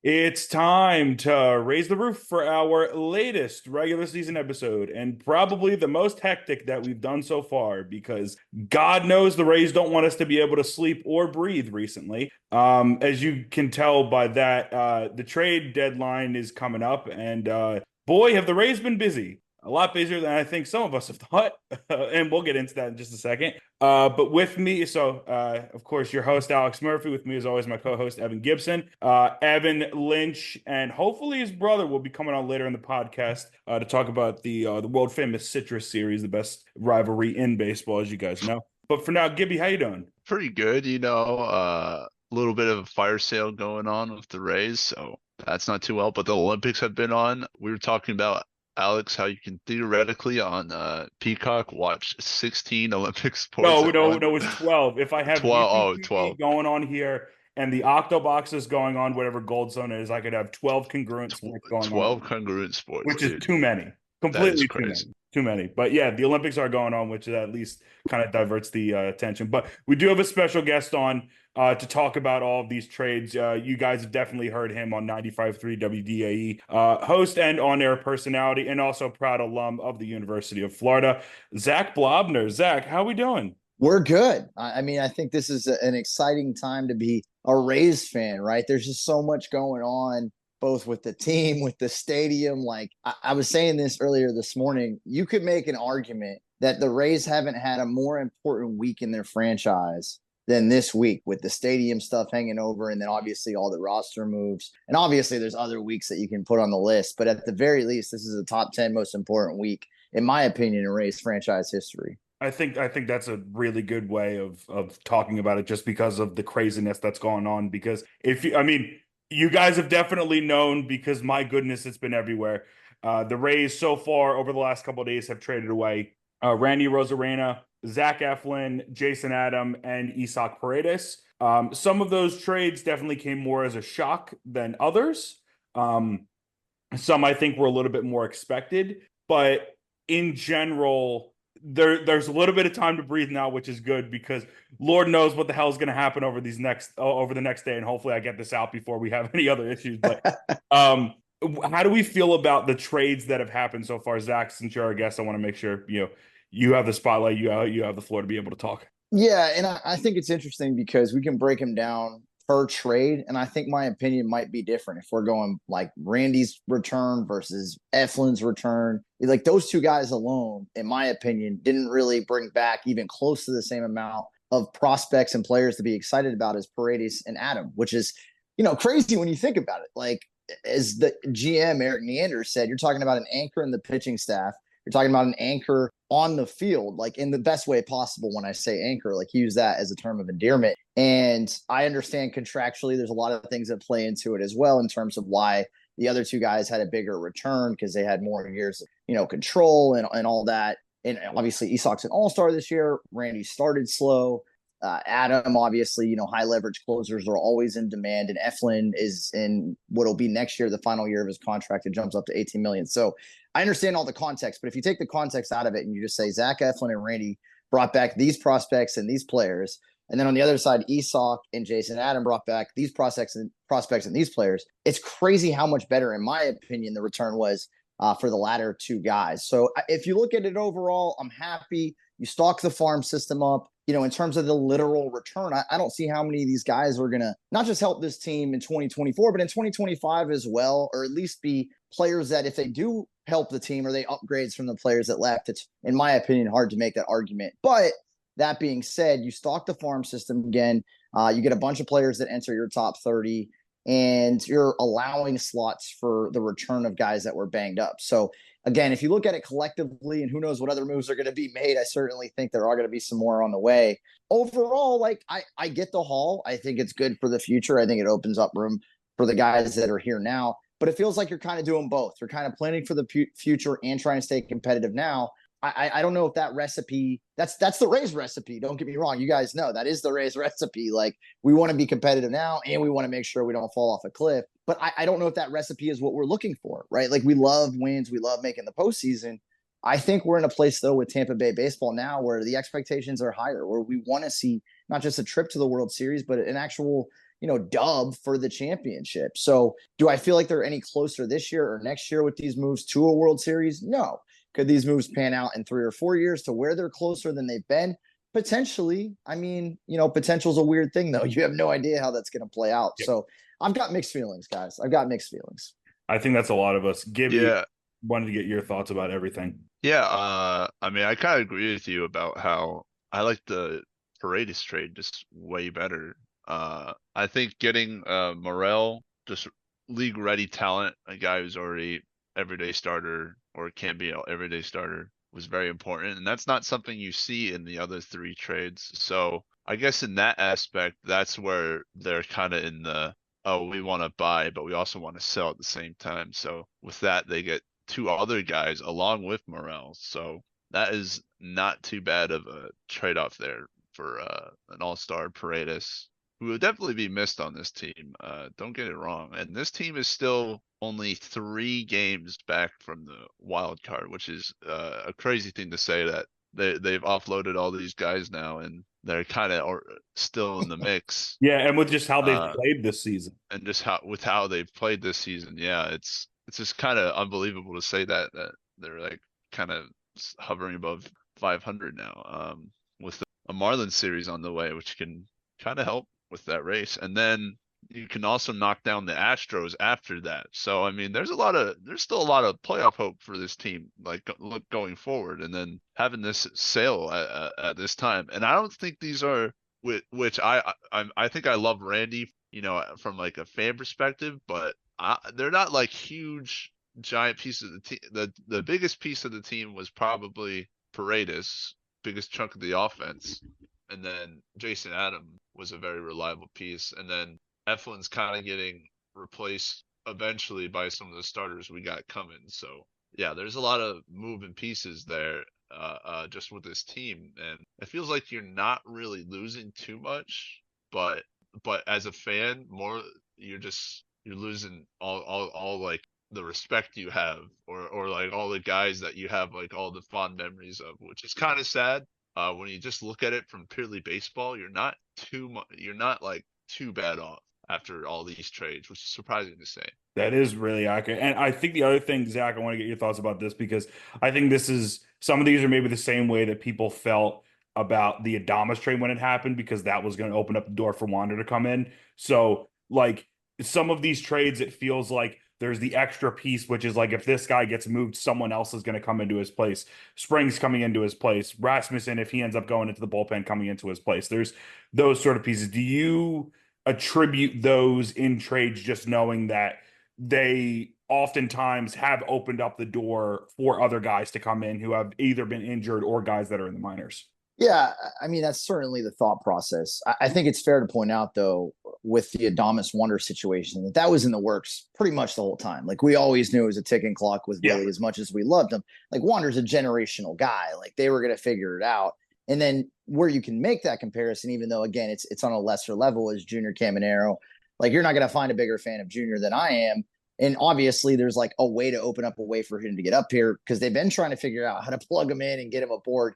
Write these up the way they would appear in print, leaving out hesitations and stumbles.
It's time to raise the roof for our latest regular season episode, and probably the most hectic that we've done so far because God knows the Rays don't want us to be able to sleep or breathe recently. As you can tell by that, the trade deadline is coming up, and boy, have the Rays been busy. A lot busier than I think some of us have thought, and we'll get into that in just a second. But with me, of course, your host, Alex Murphy. With me, as always, my co host, Evan Gibson. Evan Lynch, and hopefully his brother will be coming on later in the podcast to talk about the world famous Citrus Series, the best rivalry in baseball, as you guys know. But for now, Gibby, how you doing? Pretty good, a little bit of a fire sale going on with the Rays, so that's not too well. But the Olympics have been on. We were talking about, Alex, how you can theoretically on Peacock watch 16 Olympic sports No, at no, once. no, it's 12. If I have 12, YouTube oh, TV 12. going on here and the Octobox is going on, whatever Gold Zone is, I could have 12 congruent sports going on, 12 congruent sports, which is dude. too many. That is Completely too crazy. many. Too many. But yeah, the Olympics are going on, which at least kind of diverts the attention. But we do have a special guest on to talk about all of these trades. You guys have definitely heard him on 95.3 WDAE, host and on-air personality, and also proud alum of the University of Florida, Zach Blobner. Zach, how we doing? We're good. I mean, I think this is an exciting time to be a Rays fan, right? There's just so much going on, both with the team, with the stadium. Like I was saying this earlier this morning, you could make an argument that the Rays haven't had a more important week in their franchise than this week with the stadium stuff hanging over, and then obviously all the roster moves. And obviously, there's other weeks that you can put on the list, but at the very least, this is a top 10 most important week, in my opinion, in Rays franchise history. I think that's a really good way of talking about it just because of the craziness that's going on. Because if you, I mean, you guys have definitely known because my goodness, it's been everywhere. The Rays so far over the last couple of days have traded away Randy Arozarena, Zach Eflin, Jason Adam, and Isak Paredes. Some of those trades definitely came more as a shock than others. Um, some I think were a little bit more expected, but in general there's a little bit of time to breathe now, which is good because Lord knows what the hell is going to happen over the next day, and hopefully I get this out before we have any other issues. But um, how do we feel about the trades that have happened so far, Zach? Since you're our guest, I want to make sure you have the spotlight, you have the floor to be able to talk. Yeah, and I think it's interesting because we can break them down per trade, and I think my opinion might be different if we're going like Randy's return versus Eflin's return. Like those two guys alone, in my opinion, didn't really bring back even close to the same amount of prospects and players to be excited about as Paredes and Adam, which is, crazy when you think about it. Like as the GM Eric Neander said, you're talking about an anchor in the pitching staff. You're talking about an anchor on the field, like in the best way possible. When I say anchor, like use that as a term of endearment. And I understand contractually, there's a lot of things that play into it as well in terms of why the other two guys had a bigger return because they had more years of, control and all that. And obviously, Isak's an all-star this year. Randy started slow. Adam, obviously, high leverage closers are always in demand. And Eflin is in what'll be next year, the final year of his contract. It jumps up to 18 million. So I understand all the context, but if you take the context out of it and you just say Zach Eflin and Randy brought back these prospects and these players, and then on the other side, Isak and Jason Adam brought back these prospects and these players, it's crazy how much better, in my opinion, the return was for the latter two guys. So if you look at it overall, I'm happy. You stock the farm system up. In terms of the literal return, I don't see how many of these guys are going to not just help this team in 2024, but in 2025 as well, or at least be players that if they do help the team or they upgrades from the players that left, it's, in my opinion, hard to make that argument. But that being said, you stock the farm system again. You get a bunch of players that enter your top 30, and you're allowing slots for the return of guys that were banged up. So again, if you look at it collectively, and who knows what other moves are going to be made, I certainly think there are going to be some more on the way. Overall, like I get the haul. I think it's good for the future. I think it opens up room for the guys that are here now. But it feels like you're kind of doing both. You're kind of planning for the future and trying to stay competitive now. I don't know if that recipe, that's the Rays recipe. Don't get me wrong. You guys know that is the Rays recipe. Like we want to be competitive now and we want to make sure we don't fall off a cliff. But I don't know if that recipe is what we're looking for, right? Like we love wins. We love making the postseason. I think we're in a place though with Tampa Bay baseball now where the expectations are higher, where we want to see not just a trip to the World Series, but an actual, dub for the championship. So do I feel like they're any closer this year or next year with these moves to a World Series? No. Could these moves pan out in 3 or 4 years to where they're closer than they've been? Potentially. I mean, potential is a weird thing, though. You have no idea how that's going to play out. Yep. So I've got mixed feelings, guys. I've got mixed feelings. I think that's a lot of us. Gibby, Yeah. wanted to get your thoughts about everything. Yeah, I mean, I kind of agree with you about how I like the Paredes trade just way better. I think getting Morel, just league ready talent, a guy who's already everyday starter or can be an everyday starter, was very important, and that's not something you see in the other 3 trades. So I guess in that aspect, that's where they're kind of in the, oh, we want to buy, but we also want to sell at the same time. So with that, they get 2 other guys along with Morel. So that is not too bad of a trade-off there for an all-star Paredes, who will definitely be missed on this team. Don't get it wrong. And this team is still only 3 games back from the wild card, which is a crazy thing to say, that they've offloaded all these guys now and they're kind of still in the mix. Yeah, and with just how they've played this season. And just how they've played this season. Yeah, it's just kind of unbelievable to say that they're like kind of hovering above 500 now, with a Marlins series on the way, which can kind of help with that race. And then you can also knock down the Astros after that. So I mean, there's still a lot of playoff hope for this team, like going forward, and then having this sale at this time. And I don't think these are, which I think I love Randy, from like a fan perspective, but they're not like huge giant pieces of the team. The biggest piece of the team was probably Paredes, biggest chunk of the offense, and then Jason Adam was a very reliable piece, and then Eflin's kind of getting replaced eventually by some of the starters we got coming. So yeah, there's a lot of moving pieces there, just with this team, and it feels like you're not really losing too much, but as a fan, you're losing all like the respect you have, or like all the guys that you have like all the fond memories of, which is kind of sad. When you just look at it from purely baseball, you're not like too bad off after all these trades, which is surprising to say. That is really accurate. And I think the other thing, Zach, I want to get your thoughts about this, because I think some of these are maybe the same way that people felt about the Adames trade when it happened, because that was going to open up the door for Wander to come in. So like some of these trades, it feels like there's the extra piece, which is like, if this guy gets moved, someone else is going to come into his place. Spring's coming into his place. Rasmussen, if he ends up going into the bullpen, coming into his place. There's those sort of pieces. Do you attribute those in trades just knowing that they oftentimes have opened up the door for other guys to come in who have either been injured or guys that are in the minors? Yeah, I mean, that's certainly the thought process. I think it's fair to point out, though, with the Adames Wonder situation, that was in the works pretty much the whole time. Like, we always knew it was a ticking clock with Willie, as much as we loved him. Like, Wander's a generational guy. Like, they were going to figure it out. And then where you can make that comparison, even though, again, it's on a lesser level, is Junior Caminero. Like, you're not going to find a bigger fan of Junior than I am. And obviously, there's like a way to open up a way for him to get up here, because they've been trying to figure out how to plug him in and get him aboard.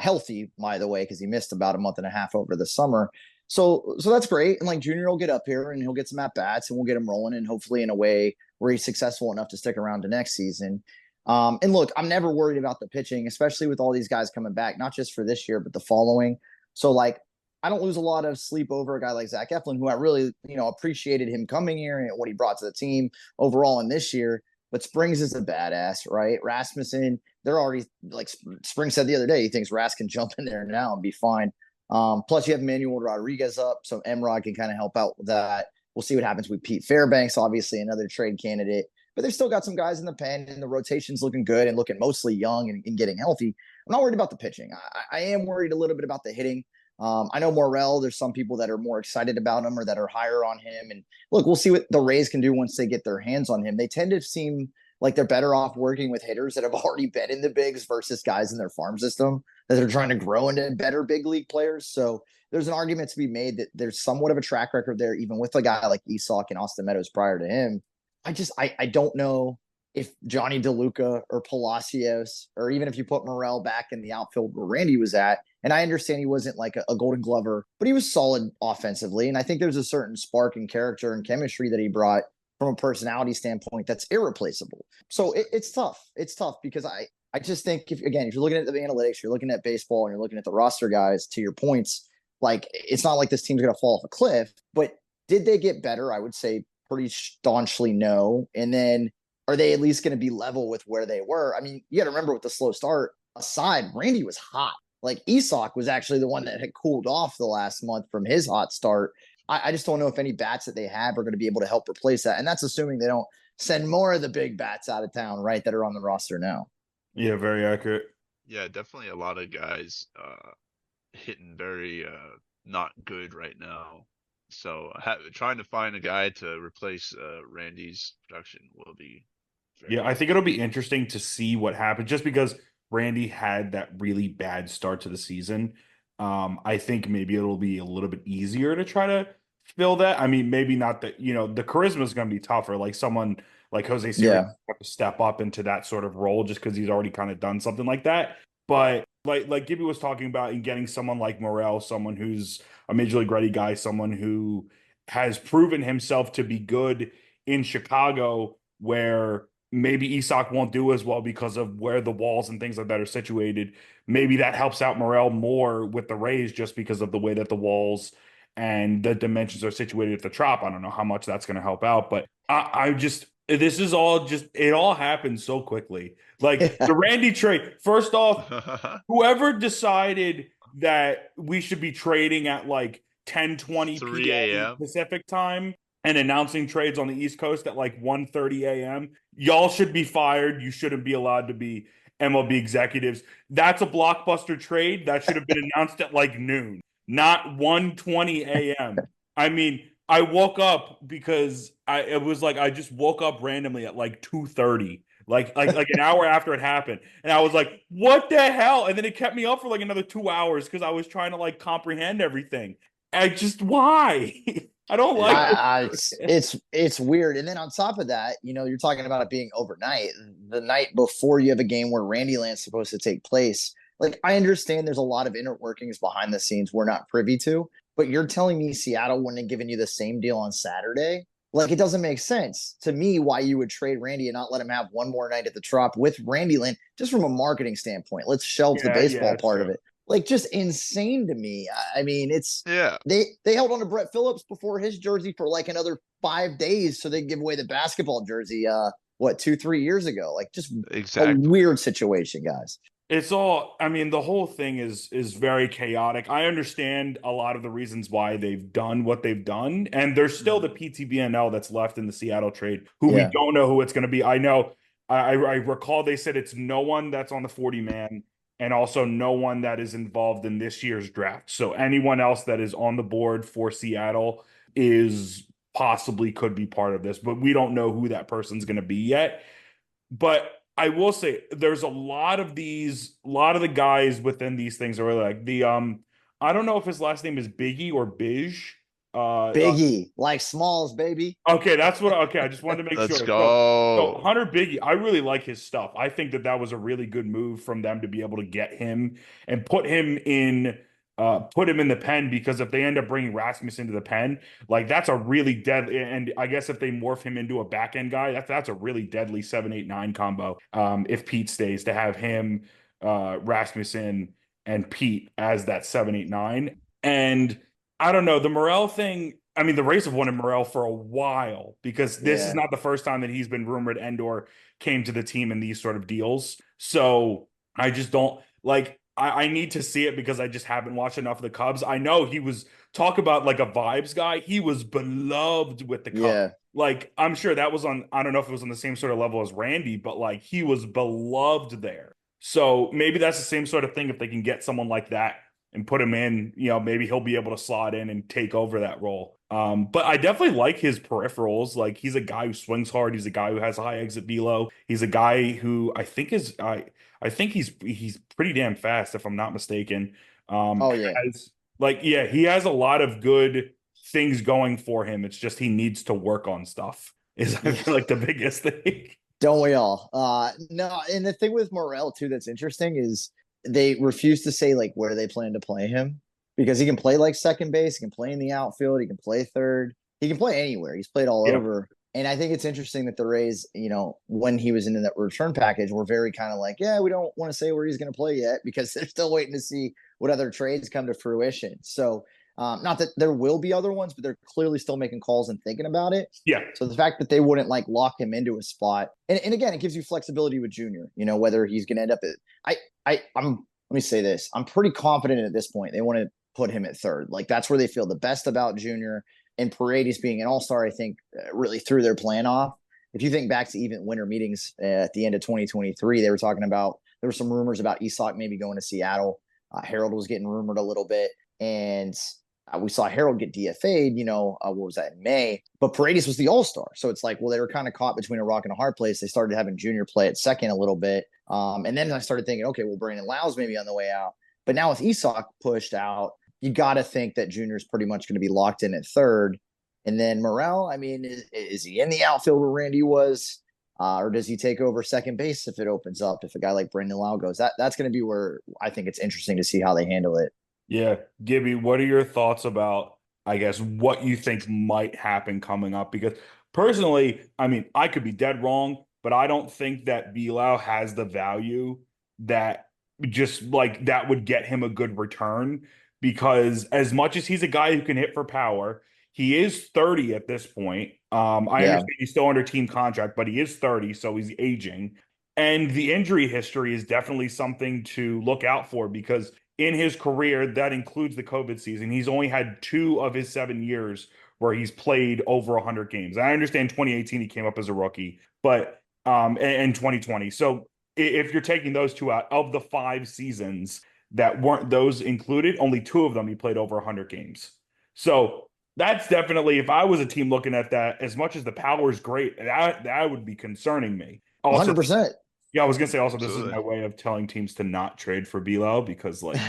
Healthy, by the way, because he missed about a month and a half over the summer. So that's great. And like Junior will get up here and he'll get some at bats and we'll get him rolling, and hopefully in a way where he's successful enough to stick around to next season. And look, I'm never worried about the pitching, especially with all these guys coming back, not just for this year, but the following. So like, I don't lose a lot of sleep over a guy like Zach Eflin, who I really, appreciated him coming here and what he brought to the team overall in this year. But Springs is a badass, right? Rasmussen, they're already, like Spring said the other day, he thinks Ras can jump in there now and be fine. Plus, you have Manuel Rodriguez up, so Emrod can kind of help out with that. We'll see what happens with Pete Fairbanks, obviously another trade candidate. But they've still got some guys in the pen, and the rotation's looking good and looking mostly young and getting healthy. I'm not worried about the pitching. I am worried a little bit about the hitting. I know Morel, there's some people that are more excited about him or that are higher on him. And look, we'll see what the Rays can do once they get their hands on him. They tend to seem like they're better off working with hitters that have already been in the bigs versus guys in their farm system that they're trying to grow into better big league players. So there's an argument to be made that there's somewhat of a track record there, even with a guy like Isak and Austin Meadows prior to him. I don't know if Johnny DeLuca or Palacios, or even if you put Morel back in the outfield where Randy was at, And I understand he wasn't like a Golden Glover, but he was solid offensively. And I think there's a certain spark and character and chemistry that he brought from a personality standpoint that's irreplaceable. So it's tough. It's tough because I just think if you're looking at the analytics, you're looking at baseball, and you're looking at the roster guys. To your points, like it's not like this team's going to fall off a cliff. But did they get better? I would say pretty staunchly no. And then are they at least going to be level with where they were? I mean, you got to remember with the slow start aside, Randy was hot. Like Isak was actually the one that had cooled off the last month from his hot start. I just don't know if any bats that they have are going to be able to help replace that. And that's assuming they don't send more of the big bats out of town, right, that are on the roster now. Yeah, very accurate. Yeah, definitely a lot of guys hitting very not good right now. So trying to find a guy to replace Randy's production will be Yeah, I think it'll be interesting to see what happens just because Randy had that really bad start to the season. I think maybe it'll be a little bit easier to try to fill that. I mean, maybe not that, the charisma is going to be tougher. Like someone like Jose Siri have to step up into that sort of role just because he's already kind of done something like that. But like Gibby was talking about, in getting someone like Morel, someone who's a major league ready guy, someone who has proven himself to be good in Chicago, where maybe Isak won't do as well because of where the walls and things like that are situated. Maybe that helps out Morel more with the Rays just because of the way that the walls and the dimensions are situated at the Trop. I don't know how much that's going to help out, but I just, this is all just, it all happened so quickly. Like the Randy trade, first off, whoever decided that we should be trading at like 10:20 3 p.m. a.m. Pacific time and announcing trades on the East Coast at like 1:30 a.m. Y'all should be fired. You shouldn't be allowed to be MLB executives. That's a blockbuster trade. That should have been announced at like noon, not 1:20 a.m. I mean, I woke up because it was like I just woke up randomly at like 2:30. Like an hour after it happened. And I was like, what the hell? And then it kept me up for like another 2 hours because I was trying to like comprehend everything. I just, why? I don't like it's weird. And then on top of that, you're talking about it being overnight, the night before you have a game where Randy Land's supposed to take place. Like, I understand there's a lot of inner workings behind the scenes we're not privy to, but you're telling me Seattle wouldn't have given you the same deal on Saturday? Like, it doesn't make sense to me why you would trade Randy and not let him have one more night at the Trop with Randy Land, just from a marketing standpoint. Let's shelve the baseball part of it. Like, just insane to me. I mean, it's they held on to Brett Phillips before his jersey for like another 5 days so they give away the basketball jersey 2-3 years ago. Like, just a weird situation, guys. It's all, I mean, the whole thing is very chaotic. I understand a lot of the reasons why they've done what they've done, and there's still the PTBNL that's left in the Seattle trade, who we don't know who it's going to be. I know, I recall they said it's no one that's on the 40-man, and also no one that is involved in this year's draft. So anyone else that is on the board for Seattle is possibly could be part of this, but we don't know who that person's going to be yet. But I will say there's a lot of the guys within these things are like I don't know if his last name is Biggie or Bij. Biggie, like Smalls, baby. Okay, that's what. Okay, I just wanted to make sure. Let's go. So Hunter Biggie, I really like his stuff. I think that was a really good move from them to be able to get him and put him in the pen, because if they end up bringing Rasmus into the pen, like that's a really deadly. And I guess if they morph him into a back end guy, that's a really deadly 7-8-9 combo. If Pete stays, to have him, Rasmussen and Pete as that 7-8-9. And I don't know, the Morel thing. I mean, the Rays have wanted Morel for a while, because this is not the first time that he's been rumored and/or came to the team in these sort of deals. So I just don't like. I need to see it because I just haven't watched enough of the Cubs. I know he was talk about like a vibes guy. He was beloved with the Cubs. Yeah. Like, I'm sure that was on, I don't know if it was on the same sort of level as Randy, but like he was beloved there. So maybe that's the same sort of thing. If they can get someone like that and put him in, maybe he'll be able to slot in and take over that role. But I definitely like his peripherals. Like, he's a guy who swings hard. He's a guy who has a high exit velo. He's a guy who I think he's pretty damn fast, if I'm not mistaken. He has a lot of good things going for him. It's just he needs to work on stuff. I feel like the biggest thing. Don't we all? No, and the thing with Morel too that's interesting is they refuse to say like where they plan to play him because he can play like second base, he can play in the outfield, he can play third, he can play anywhere. He's played all Yeah. over. And I think it's interesting that the Rays, when he was in that return package, were very kind of like, yeah, we don't want to say where he's going to play yet because they're still waiting to see what other trades come to fruition. So, not that there will be other ones, but they're clearly still making calls and thinking about it. Yeah. So the fact that they wouldn't like lock him into a spot, and again, it gives you flexibility with Junior. Whether he's going to end up at, let me say this, I'm pretty confident at this point they want to put him at third. Like that's where they feel the best about Junior. And Paredes being an all-star, I think, really threw their plan off. If you think back to even winter meetings at the end of 2023, they were talking about, there were some rumors about Isak maybe going to Seattle. Harold was getting rumored a little bit. And we saw Harold get DFA'd, what was that, in May? But Paredes was the all-star. So it's like, well, they were kind of caught between a rock and a hard place. They started having Junior play at second a little bit. And then I started thinking, okay, well, Brandon Lau's maybe on the way out. But now with Isak pushed out, you got to think that Junior's pretty much going to be locked in at third. And then Morel, I mean, is he in the outfield where Randy was? Or does he take over second base if it opens up, if a guy like Brandon Lau goes? That's going to be where I think it's interesting to see how they handle it. Yeah. Gibby, what are your thoughts about, I guess, what you think might happen coming up? Because personally, I mean, I could be dead wrong, but I don't think that Bilal has the value that just like that would get him a good return. Because as much as he's a guy who can hit for power, he is 30 at this point. I Yeah. understand he's still under team contract, but he is 30, so he's aging. And the injury history is definitely something to look out for because in his career, that includes the COVID season, he's only had 2 of his 7 years where he's played over 100 games. I understand 2018 he came up as a rookie, but and 2020. So if you're taking those 2 out of the 5 seasons that weren't those included, only 2 of them he played over 100 games. So that's definitely, if I was a team looking at that, as much as the power is great, that would be concerning me. Also, 100%. yeah, I was gonna say also this is Absolutely. my way of telling teams to not trade for Bilal because like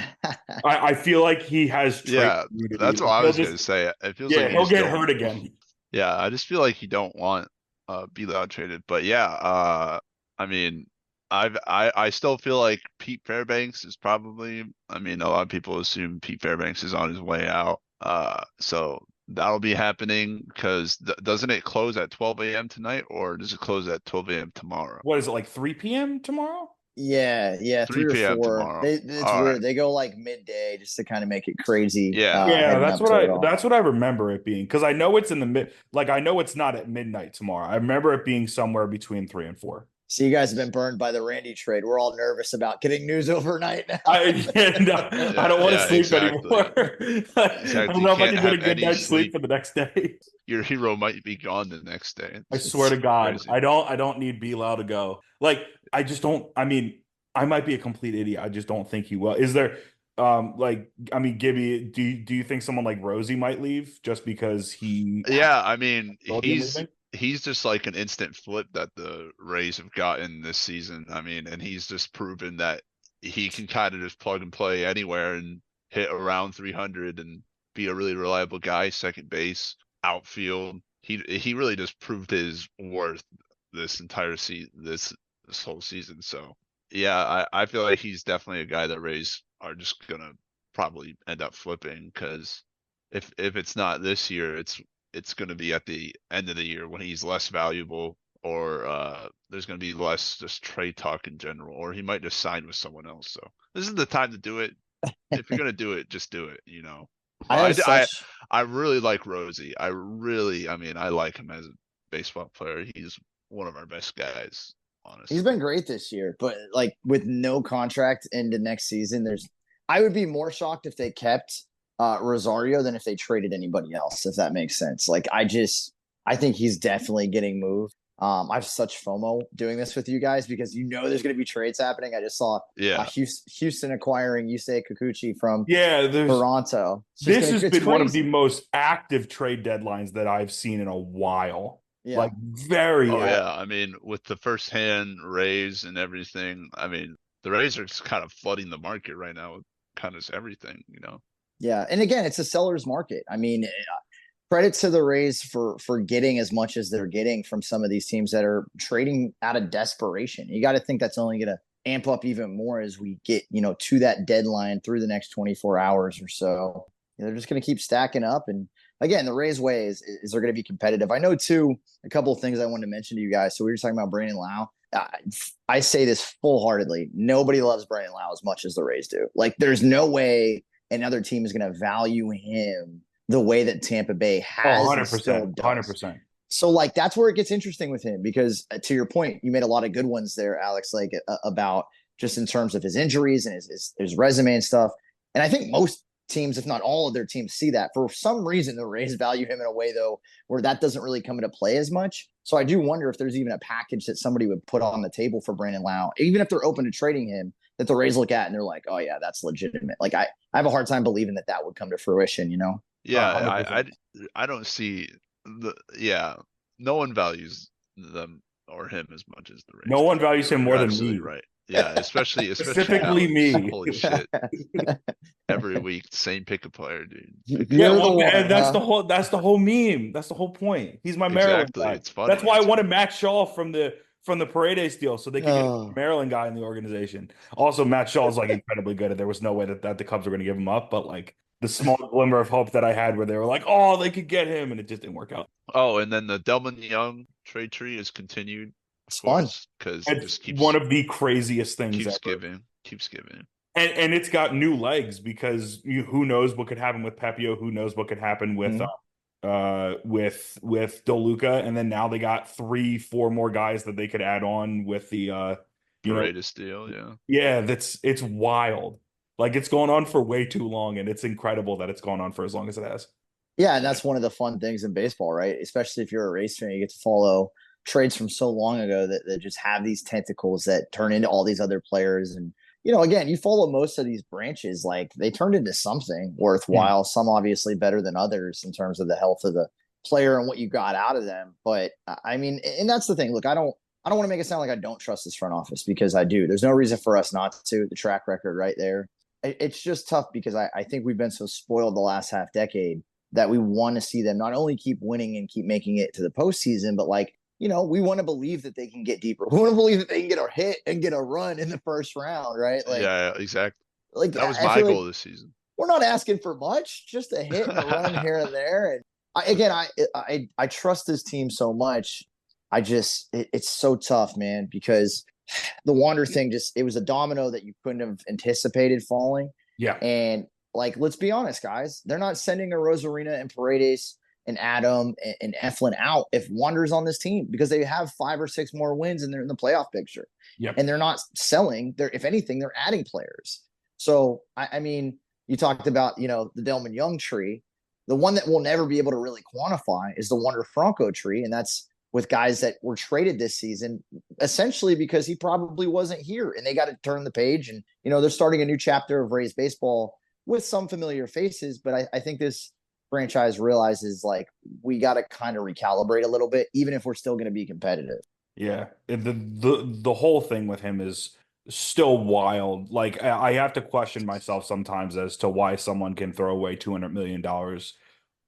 I feel like he has trade Yeah, immunity. that's what Like, I he'll was just gonna say. It feels yeah, like you he'll just get don't. hurt again. Yeah, I just feel like you don't want Bilal traded. But yeah, I mean, I still feel like Pete Fairbanks is probably. I mean, a lot of people assume Pete Fairbanks is on his way out. So that'll be happening because doesn't it close at 12 a.m. tonight, or does it close at 12 a.m. tomorrow? What is it, like 3 p.m. tomorrow? Yeah, 3 or 3 p.m. 4. tomorrow. It's All right. weird. They go like midday just to kind of make it crazy, Yeah. Yeah, heading up to it all. that's what I remember it being because I know it's in the mid, like I know it's not at midnight tomorrow. I remember it being somewhere between 3 and 4. So you guys have been burned by the Randy trade. We're all nervous about getting news overnight now. I Yeah, don't want to yeah, sleep exactly. anymore. I don't Exactly. You know if I can't can get a have good any night's sleep sleep. for the next day. Your hero might be gone the next day. I It's, swear it's to God, crazy. I don't need Bilal to go. Like, I just don't. I mean, I might be a complete idiot. I just don't think he will. Is there, like, I mean, Gibby, do you think someone like Rosie might leave just because he has Yeah, I mean, ability in leaving? he's just like an instant flip that the Rays have gotten this season. I mean, and he's just proven that he can kind of just plug and play anywhere and hit around 300 and be a really reliable guy, second base, outfield. He really just proved his worth this entire season, this whole season. So yeah, I feel like he's definitely a guy that Rays are just gonna probably end up flipping because if it's not this year, it's going to be at the end of the year when he's less valuable or there's going to be less just trade talk in general, or he might just sign with someone else. So this is the time to do it. If you're going to do it, just do it, you know. I have But such I really like Rosie. I mean, I like him as a baseball player. He's one of our best guys, He's honestly. been great this year, but like with no contract into next season, I would be more shocked if they kept Rosario than if they traded anybody else, if that makes sense. Like I think he's definitely getting moved. I have such FOMO doing this with you guys because there's going to be trades happening. I just saw Yeah. Houston acquiring Yusei Kikuchi from Yeah, Toronto. this has It's been one of the crazy. most active trade deadlines that I've seen in a while. Yeah. Like very Oh active. yeah, I mean, with the first hand Rays and everything, I mean, the Rays are just kind of flooding the market right now with kind of everything, you know. Yeah. And again, it's a seller's market. I mean, credit to the Rays for getting as much as they're getting from some of these teams that are trading out of desperation. You got to think that's only going to amp up even more as we get, to that deadline through the next 24 hours or so. They're just going to keep stacking up. And again, the Rays way is they're going to be competitive. I know too, a couple of things I wanted to mention to you guys. So we were talking about Brandon Lau. I say this full heartedly. Nobody loves Brandon Lau as much as the Rays do. Like, there's no way another team is going to value him the way that Tampa Bay has and still 100%, does. 100%. So, like, that's where it gets interesting with him because, to your point, you made a lot of good ones there, Alex, like about just in terms of his injuries and his resume and stuff. And I think most teams, if not all of their teams, see that. For some reason, the Rays value him in a way, though, where that doesn't really come into play as much. So I do wonder if there's even a package that somebody would put on the table for Brandon Lau, even if they're open to trading him, that the Rays look at and they're like, oh, yeah, that's legitimate. Like, I have a hard time believing that would come to fruition, Yeah, 100%. I don't see no one values them or him as much as the No Rays one do. values him You're more than absolutely me. right. Yeah, especially Specifically Alex. me. Holy shit. Every week, same pick a player, dude. Yeah, You're the well, one, that's huh? the whole meme. That's the whole point. He's my Maryland Exactly. guy. It's funny. That's why I wanted Matt Shaw from the Paredes deal so they could get a Oh. Maryland guy in the organization. Also, Matt Shaw is like incredibly good, and there was no way that the Cubs were going to give him up. But like the small glimmer of hope that I had, where they were like, "Oh, they could get him," and it just didn't work out. Oh, and then the Delman Young trade tree is continued, of It's fun. course, because it It's just one of the craziest things keeps ever. giving, keeps giving. And it's got new legs because who knows what could happen with Pepio? Who knows what could happen with Mhm. with Doluca, and then now they got 3, 4 more guys that they could add on with the you know Paredes deal, yeah. yeah, it's wild. Like it's going on for way too long, and it's incredible that it's gone on for as long as it has. Yeah, and that's one of the fun things in baseball, right? Especially if you're a race fan, you get to follow trades from so long ago that just have these tentacles that turn into all these other players. And, again, you follow most of these branches, like they turned into something Hmm. worthwhile, some obviously better than others in terms of the health of the player and what you got out of them. But I mean, and that's the thing. Look, I don't want to make it sound like I don't trust this front office because I do. There's no reason for us not to. The track record right there. It's just tough because I think we've been so spoiled the last half decade that we want to see them not only keep winning and keep making it to the postseason, but like, we want to believe that they can get deeper. We want to believe that they can get a hit and get a run in the first round, right? Yeah, exactly. Like That was I my feel like goal this season. we're not asking for much, just a hit and a run here and there. And I trust this team so much. It's so tough, man, because the Wander thing it was a domino that you couldn't have anticipated falling. Yeah. And like, let's be honest, guys, they're not sending a Arozarena and Paredes and Adam and Eflin out if Wander's on this team because they have 5 or 6 more wins and they're in the playoff picture. Yep. And they're not selling. If anything, they're adding players. So I mean, you talked about, the Delman Young tree. The one that we'll never be able to really quantify is the Wander Franco tree. And that's with guys that were traded this season, essentially because he probably wasn't here and they got to turn the page. And, they're starting a new chapter of Rays baseball with some familiar faces. But I think this franchise realizes like we got to kind of recalibrate a little bit, even if we're still going to be competitive. Yeah. The whole thing with him is still wild. Like I have to question myself sometimes as to why someone can throw away $200 million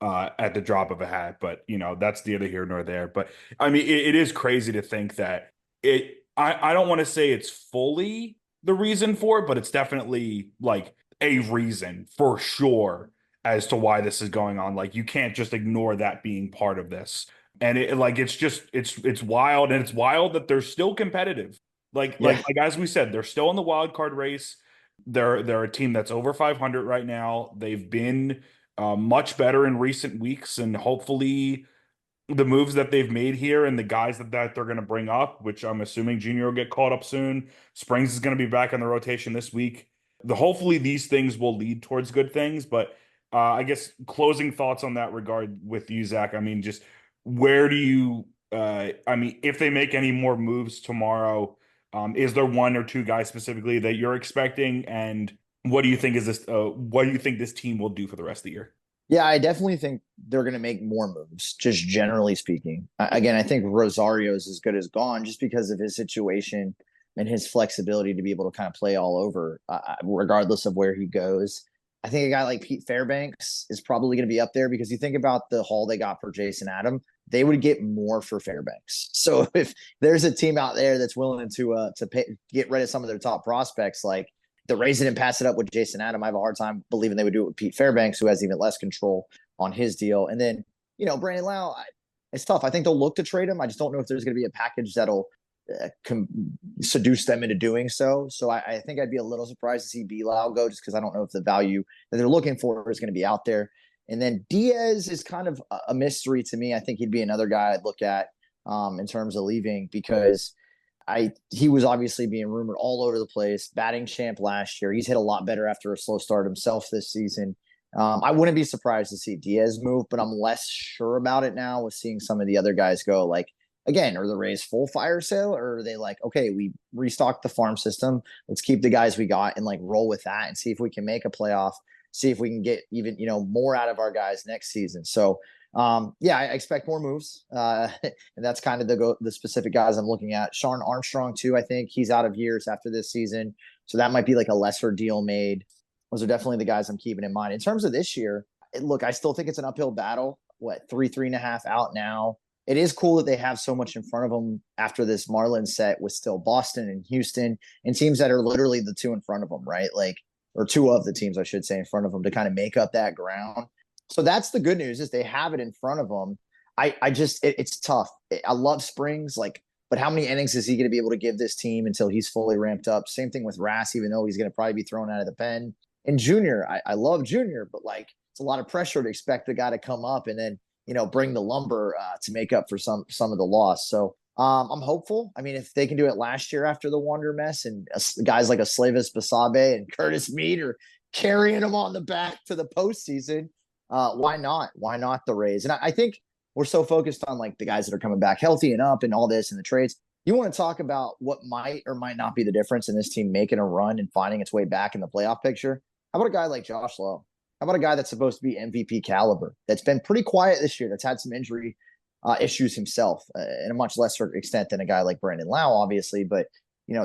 at the drop of a hat. But that's neither here nor there. But I mean, it is crazy to think that I don't want to say it's fully the reason for it, but it's definitely like a reason for sure as to why this is going on. Like you can't just ignore that being part of this. And it's wild, and it's wild that they're still competitive. Like Yeah. as we said, they're still in the wild card race. They're a team that's over 500 right now. They've been much better in recent weeks, and hopefully the moves that they've made here and the guys that they're going to bring up, which I'm assuming Junior will get called up soon. Springs is going to be back in the rotation this week. Hopefully these things will lead towards good things, but I guess closing thoughts on that regard with you, Zach. I mean, just where do you? I mean, if they make any more moves tomorrow, is there one or two guys specifically that you're expecting? And what do you think is this? What do you think this team will do for the rest of the year? Yeah, I definitely think they're going to make more moves, just generally speaking. Again, I think Rosario's as good as gone just because of his situation and his flexibility to be able to kind of play all over, regardless of where he goes. I think a guy like Pete Fairbanks is probably going to be up there because you think about the haul they got for Jason Adam. they would get more for Fairbanks. So if there's a team out there that's willing to get rid of some of their top prospects, like the Rays didn't pass it up with Jason Adam, I have a hard time believing they would do it with Pete Fairbanks, who has even less control on his deal. And then, Brandon Lau, it's tough. I think they'll look to trade him. I just don't know if there's going to be a package that'll seduce them into doing so. So I think I'd be a little surprised to see Lau go, just because I don't know if the value that they're looking for is going to be out there. And then Diaz is kind of a mystery to me. I think he'd be another guy I'd look at in terms of leaving, because he was obviously being rumored all over the place. Batting champ last year. He's hit a lot better after a slow start himself this season. I wouldn't be surprised to see Diaz move, but I'm less sure about it now with seeing some of the other guys go. Like, again, are the Rays full fire sale, or are they like, okay, we restocked the farm system, let's keep the guys we got and like roll with that and see if we can make a playoff, see if we can get even, more out of our guys next season. So I expect more moves. And that's kind of the specific guys I'm looking at. Sean Armstrong too. I think he's out of years after this season. So that might be like a lesser deal made. Those are definitely the guys I'm keeping in mind. In terms of this year, look, I still think it's an uphill battle. Three and a half out now. It is cool that they have so much in front of them after this Marlins set with still Boston and Houston and teams that are literally the two in front of them, right? Like, or two of the teams, I should say, in front of them to kind of make up that ground. So that's the good news, is they have it in front of them. It's tough. I love Springs, but how many innings is he going to be able to give this team until he's fully ramped up? Same thing with Rass, even though he's going to probably be thrown out of the pen. And Junior, I love Junior, but it's a lot of pressure to expect the guy to come up and then, bring the lumber to make up for some of the loss. So I'm hopeful. I mean, if they can do it last year after the Wander mess, and guys like a Slavis Basabe and Curtis Mead are carrying them on the back to the postseason, why not? Why not the Rays? And I think we're so focused on the guys that are coming back healthy and up and all this and the trades. You want to talk about what might or might not be the difference in this team making a run and finding its way back in the playoff picture? How about a guy like Josh Lowe? How about a guy that's supposed to be MVP caliber, that's been pretty quiet this year, that's had some injury issues himself in a much lesser extent than a guy like Brandon Lau, obviously. But,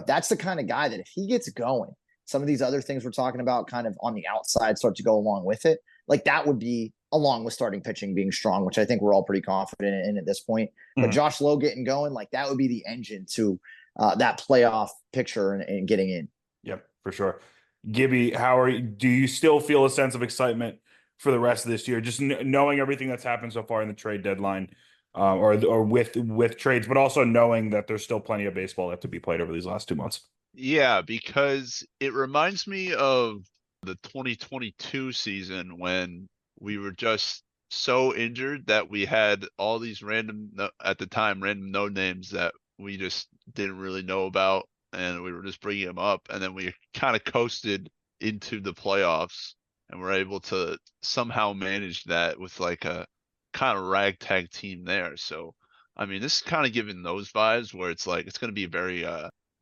that's the kind of guy that if he gets going, some of these other things we're talking about kind of on the outside start to go along with it. That would be along with starting pitching being strong, which I think we're all pretty confident in at this point. But Josh Lowe getting going, that would be the engine to that playoff picture and getting in. Yep, for sure. Gibby, do you still feel a sense of excitement for the rest of this year, just knowing everything that's happened so far in the trade deadline, or with trades, but also knowing that there's still plenty of baseball left to be played over these last 2 months? Yeah, because it reminds me of the 2022 season when we were just so injured that we had all these random no names that we just didn't really know about. And we were just bringing them up, and then we kind of coasted into the playoffs, and we're able to somehow manage that with a kind of ragtag team there. So, I mean, this is kind of giving those vibes where it's it's going to be very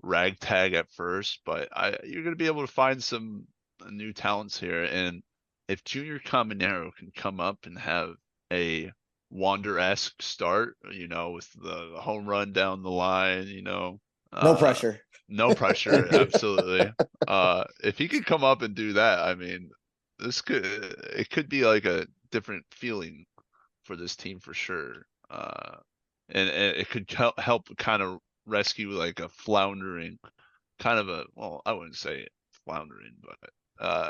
ragtag at first, but you're going to be able to find some new talents here. And if Junior Caminero can come up and have a Wander-esque start, with the home run down the line, no pressure. No pressure, absolutely. If he could come up and do that, I mean, it could be a different feeling for this team for sure. And it could help kind of rescue a floundering, kind of I wouldn't say floundering, but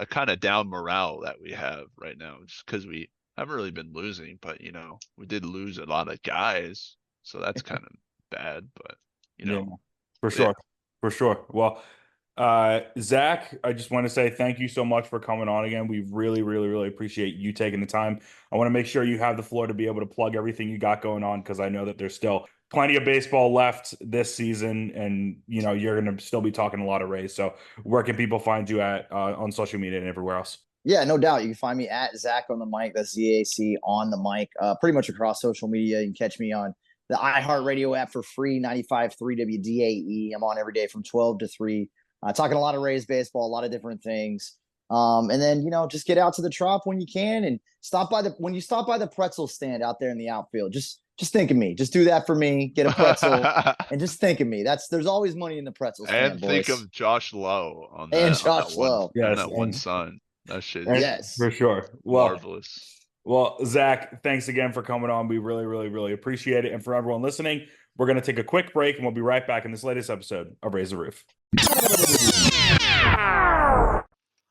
a kind of down morale that we have right now, just because we haven't really been losing, but we did lose a lot of guys, so that's kind of bad, but Yeah, for sure. Yeah. For sure. Well, Zach, I just want to say thank you so much for coming on again. We really, really, really appreciate you taking the time. I want to make sure you have the floor to be able to plug everything you got going on, because I know that there's still plenty of baseball left this season, and you're going to still be talking a lot of Rays. So where can people find you at on social media and everywhere else? Yeah, no doubt. You can find me at Zach on the mic. That's ZAC on the mic. Pretty much across social media. You can catch me on the iHeartRadio app for free, 95.3 WDAE. I'm on every day from 12 to 3, talking a lot of Rays baseball, a lot of different things. And then, just get out to the Trop when you can, and when you stop by the pretzel stand out there in the outfield, just think of me. Just do that for me. Get a pretzel and just think of me. There's always money in the pretzel stand, And boys. think of Josh Lowe on Josh Lowe. Yes, that one son. That shit. Yes, for sure. Well, marvelous. Well, Zach, thanks again for coming on. We really, really, really appreciate it. And for everyone listening, we're going to take a quick break and we'll be right back in this latest episode of Raise the Roof.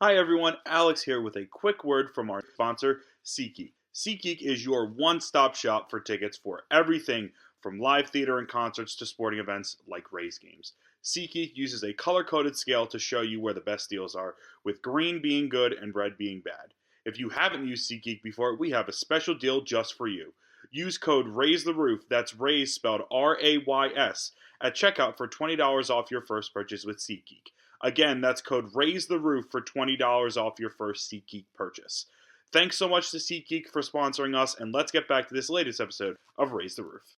Hi, everyone. Alex here with a quick word from our sponsor, SeatGeek. SeatGeek is your one-stop shop for tickets for everything from live theater and concerts to sporting events like Rays games. SeatGeek uses a color-coded scale to show you where the best deals are, with green being good and red being bad. If you haven't used SeatGeek before, we have a special deal just for you. Use code RAISE-THE-ROOF, that's RAISE spelled RAYS, at checkout for $20 off your first purchase with SeatGeek. Again, that's code RAISE-THE-ROOF for $20 off your first SeatGeek purchase. Thanks so much to SeatGeek for sponsoring us, and let's get back to this latest episode of Raise the Roof.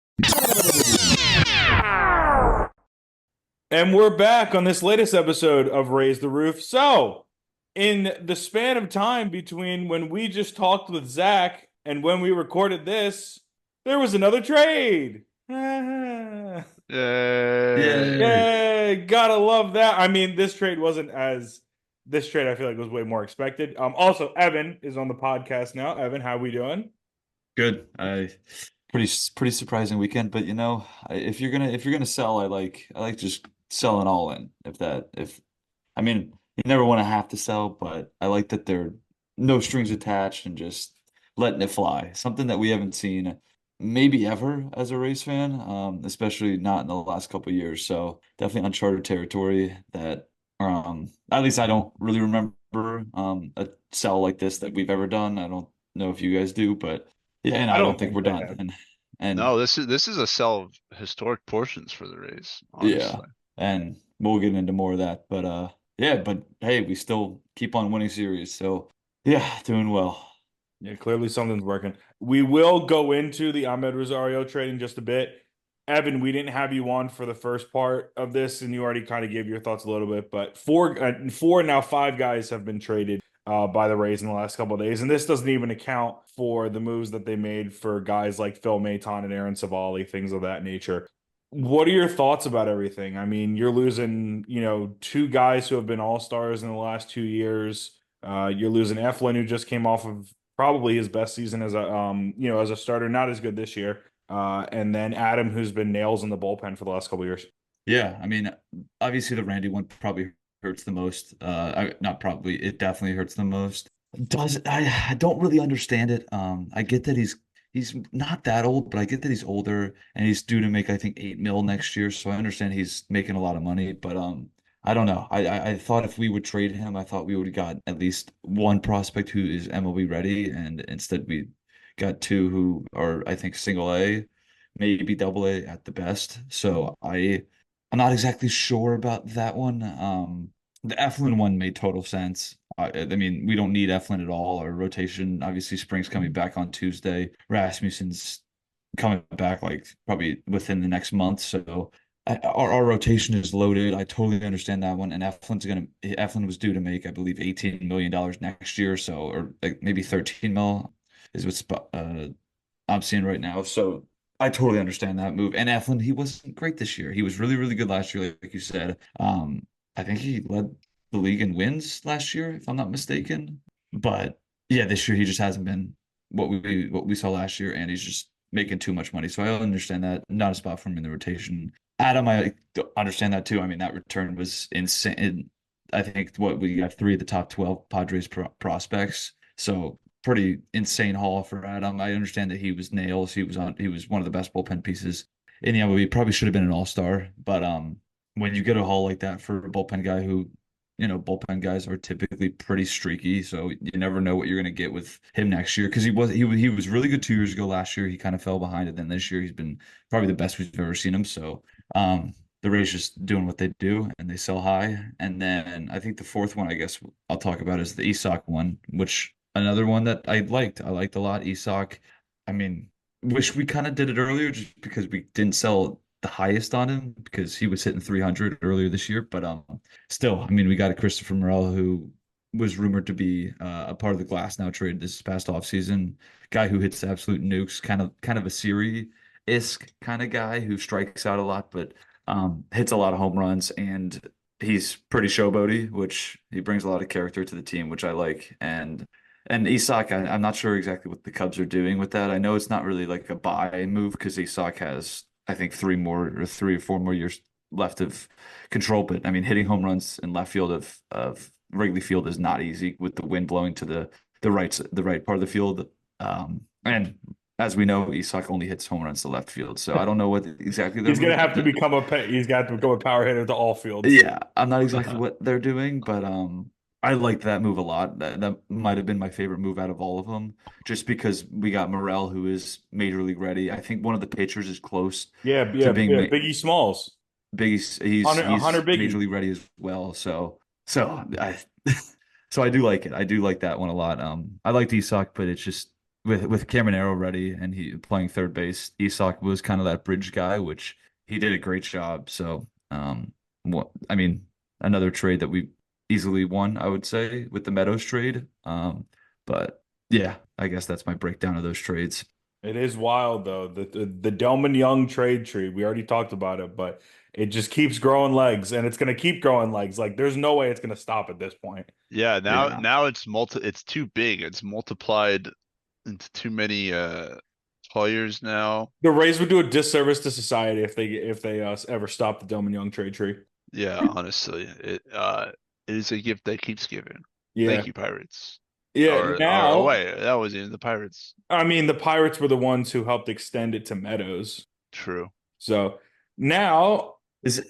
And we're back on this latest episode of Raise the Roof. So, in the span of time between when we just talked with Zach and when we recorded this, there was another trade. Yay. Yay, gotta love that. I mean, this trade I feel like was way more expected. Also, Evan is on the podcast now. Evan, how we doing? Good. Pretty surprising weekend, but if you're gonna sell, I like just selling all in. I mean, you never want to have to sell, but I like that there are no strings attached and just letting it fly. Something that we haven't seen maybe ever as a race fan, especially not in the last couple of years. So definitely uncharted territory that at least I don't really remember a sell like this that we've ever done. I don't know if you guys do, but yeah, and I don't think we're done. And no, this is a sell of historic portions for the Rays, honestly. Yeah, and we'll get into more of that. But yeah, but hey, we still keep on winning series. So yeah, doing well. Yeah, clearly something's working. We will go into the Ahmed Rosario trade in just a bit. Evan, we didn't have you on for the first part of this, and you already kind of gave your thoughts a little bit. But four now five guys have been traded by the Rays in the last couple of days, and this doesn't even account for the moves that they made for guys like Phil Maton and Aaron Savali, things of that nature. What are your thoughts about everything? I mean, you're losing, two guys who have been all-stars in the last 2 years. You're losing Eflin, who just came off of probably his best season as a starter, not as good this year. And then Adam, who's been nails in the bullpen for the last couple of years. Yeah, I mean, obviously the Randy one probably hurts the most. Not probably, it definitely hurts the most. I don't really understand it. I get that he's not that old, but I get that he's older and he's due to make, I think, 8 mil next year. So I understand he's making a lot of money, but I don't know. I thought if we would trade him, I thought we would have got at least one prospect who is MLB ready, and instead we got two who are, I think, single A, maybe double A at the best. So I'm not exactly sure about that one. The Eflin one made total sense. I mean, we don't need Eflin at all. Our rotation, obviously, Spring's coming back on Tuesday. Rasmussen's coming back like probably within the next month. So our rotation is loaded. I totally understand that one. And Eflin was due to make, I believe, $18 million next year. So, or like maybe 13 mil is what I'm seeing right now. So I totally understand that move. And Eflin, he wasn't great this year. He was really, really good last year, like you said. I think he led the league in wins last year, if I'm not mistaken. But yeah, this year he just hasn't been what we saw last year, and he's just making too much money. So I understand that. Not a spot for him in the rotation. Adam, I understand that too. I mean, that return was insane. I think we got 3 of the top 12 Padres prospects. So pretty insane haul for Adam. I understand that he was nails. He was one of the best bullpen pieces in the MLB. Probably should have been an all-star, but when you get a haul like that for a bullpen guy who, bullpen guys are typically pretty streaky, so you never know what you're going to get with him next year, because he was really good 2 years ago. Last year he kind of fell behind, and then this year he's been probably the best we've ever seen him. So the Rays just doing what they do, and they sell high. And then I think the fourth one, I guess I'll talk about, is the Isak one, which another one that I liked a lot. Isak, I mean, wish we kind of did it earlier just because we didn't sell the highest on him, because he was hitting 300 earlier this year. But still, I mean, we got a Christopher Morel who was rumored to be a part of the Glass Now trade this past offseason. Guy who hits absolute nukes, kind of a Siri-esque kind of guy who strikes out a lot, but hits a lot of home runs, and he's pretty showboaty, which he brings a lot of character to the team, which I like. And And Isak, I'm not sure exactly what the Cubs are doing with that. I know it's not really like a buy move because Isak has, I think, 3 or 4 more years left of control. But I mean, hitting home runs in left field of Wrigley Field is not easy with the wind blowing to the right part of the field. And as we know, Isak only hits home runs to left field. So I don't know what exactly they're He's gonna have to moving. become he's got to become a power hitter to all fields. Yeah, I'm not exactly what they're doing, but I like that move a lot. That might have been my favorite move out of all of them, just because we got Morel, who is major league ready. I think one of the pitchers is close Yeah, to yeah, being yeah. ma Biggie Smalls, big. Hunter He's major Biggie. league ready as well. So I so I do like it. I do like that one a lot. I liked Isak, but it's just with Cameron Arrow ready and he playing third base, Isak was kind of that bridge guy, which he did a great job. So what I mean, another trade that we easily won, I would say, with the Meadows trade. But yeah, I guess that's my breakdown of those trades. It is wild though. The Delman Young trade tree. We already talked about it, but it just keeps growing legs, and it's gonna keep growing legs. Like there's no way it's gonna stop at this point. Yeah, Yeah. now it's too big. It's multiplied into too many players now. The Rays would do a disservice to society if they ever stop the Delman Young trade tree. Yeah, honestly, it is a gift that keeps giving. Yeah, Thank you, Pirates. yeah. Or oh Now, wait, that was even the Pirates. I mean, the Pirates were the ones who helped extend it to Meadows. True. So now, Is it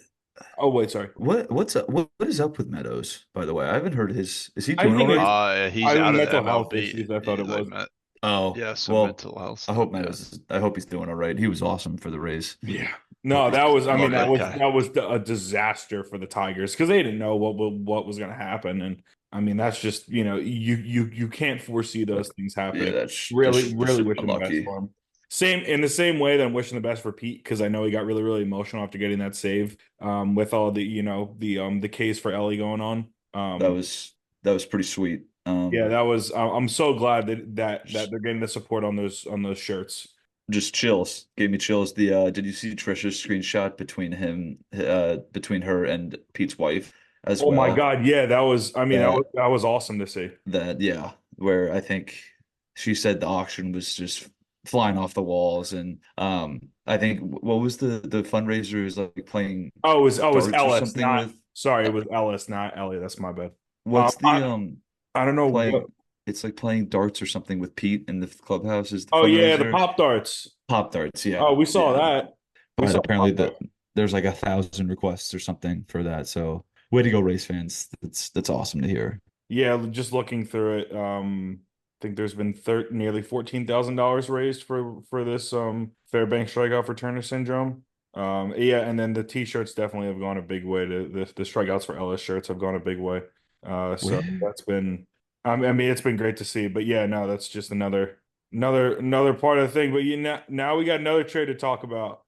oh wait, sorry. what's up? What is up with Meadows, by the way? I haven't heard his. Is he I doing all think right? it's He's out of the mental health MLB. issues. I thought He's it like was. Oh, yeah, some well, mental health I stuff. hope Yeah. Meadows. I hope he's doing all right. He was awesome for the Rays. Yeah. No, that was. I mean, Love that guy. that was a disaster for the Tigers because they didn't know what was going to happen, and I mean, that's just you can't foresee those things Yeah, happening. that's just Really wishing the best unlucky. for him. Same in the same way that I'm wishing the best for Pete because I know he got really emotional after getting that save. With all the the case for Ellie going on. That was that was pretty sweet. Yeah, that was. I'm so glad that Just, they're getting the support on those shirts. just chills. Gave me chills. The did you see Trisha's screenshot between her and Pete's wife as Oh my well? God, yeah, that was. I mean, That that was awesome to see. that yeah, where I think she said the auction was just flying off the walls, and I think what was the fundraiser? It was like playing Oh, it was darts or Ellis, something not with sorry, it uh, was Ellis, not Ellie. That's my bad. what's the I don't know what. playing it's like playing darts or something with Pete in the clubhouse is the Oh yeah, the fundraiser. Pop Darts. Pop darts, Oh, yeah, we saw yeah. that. We But saw apparently Pop Darts. there's like 1,000 requests or something for that. So way to go, race fans. That's awesome to hear. Yeah, just looking through it. I think there's been nearly $14,000 raised for this Fairbanks strikeout for Turner syndrome. Yeah, and then the T-shirts definitely have gone a big way. To the strikeouts for Ellis shirts have gone a big way. So Where that's been. I mean, it's been great to see. But yeah, no, that's just another part of the thing. But now we got another trade to talk about.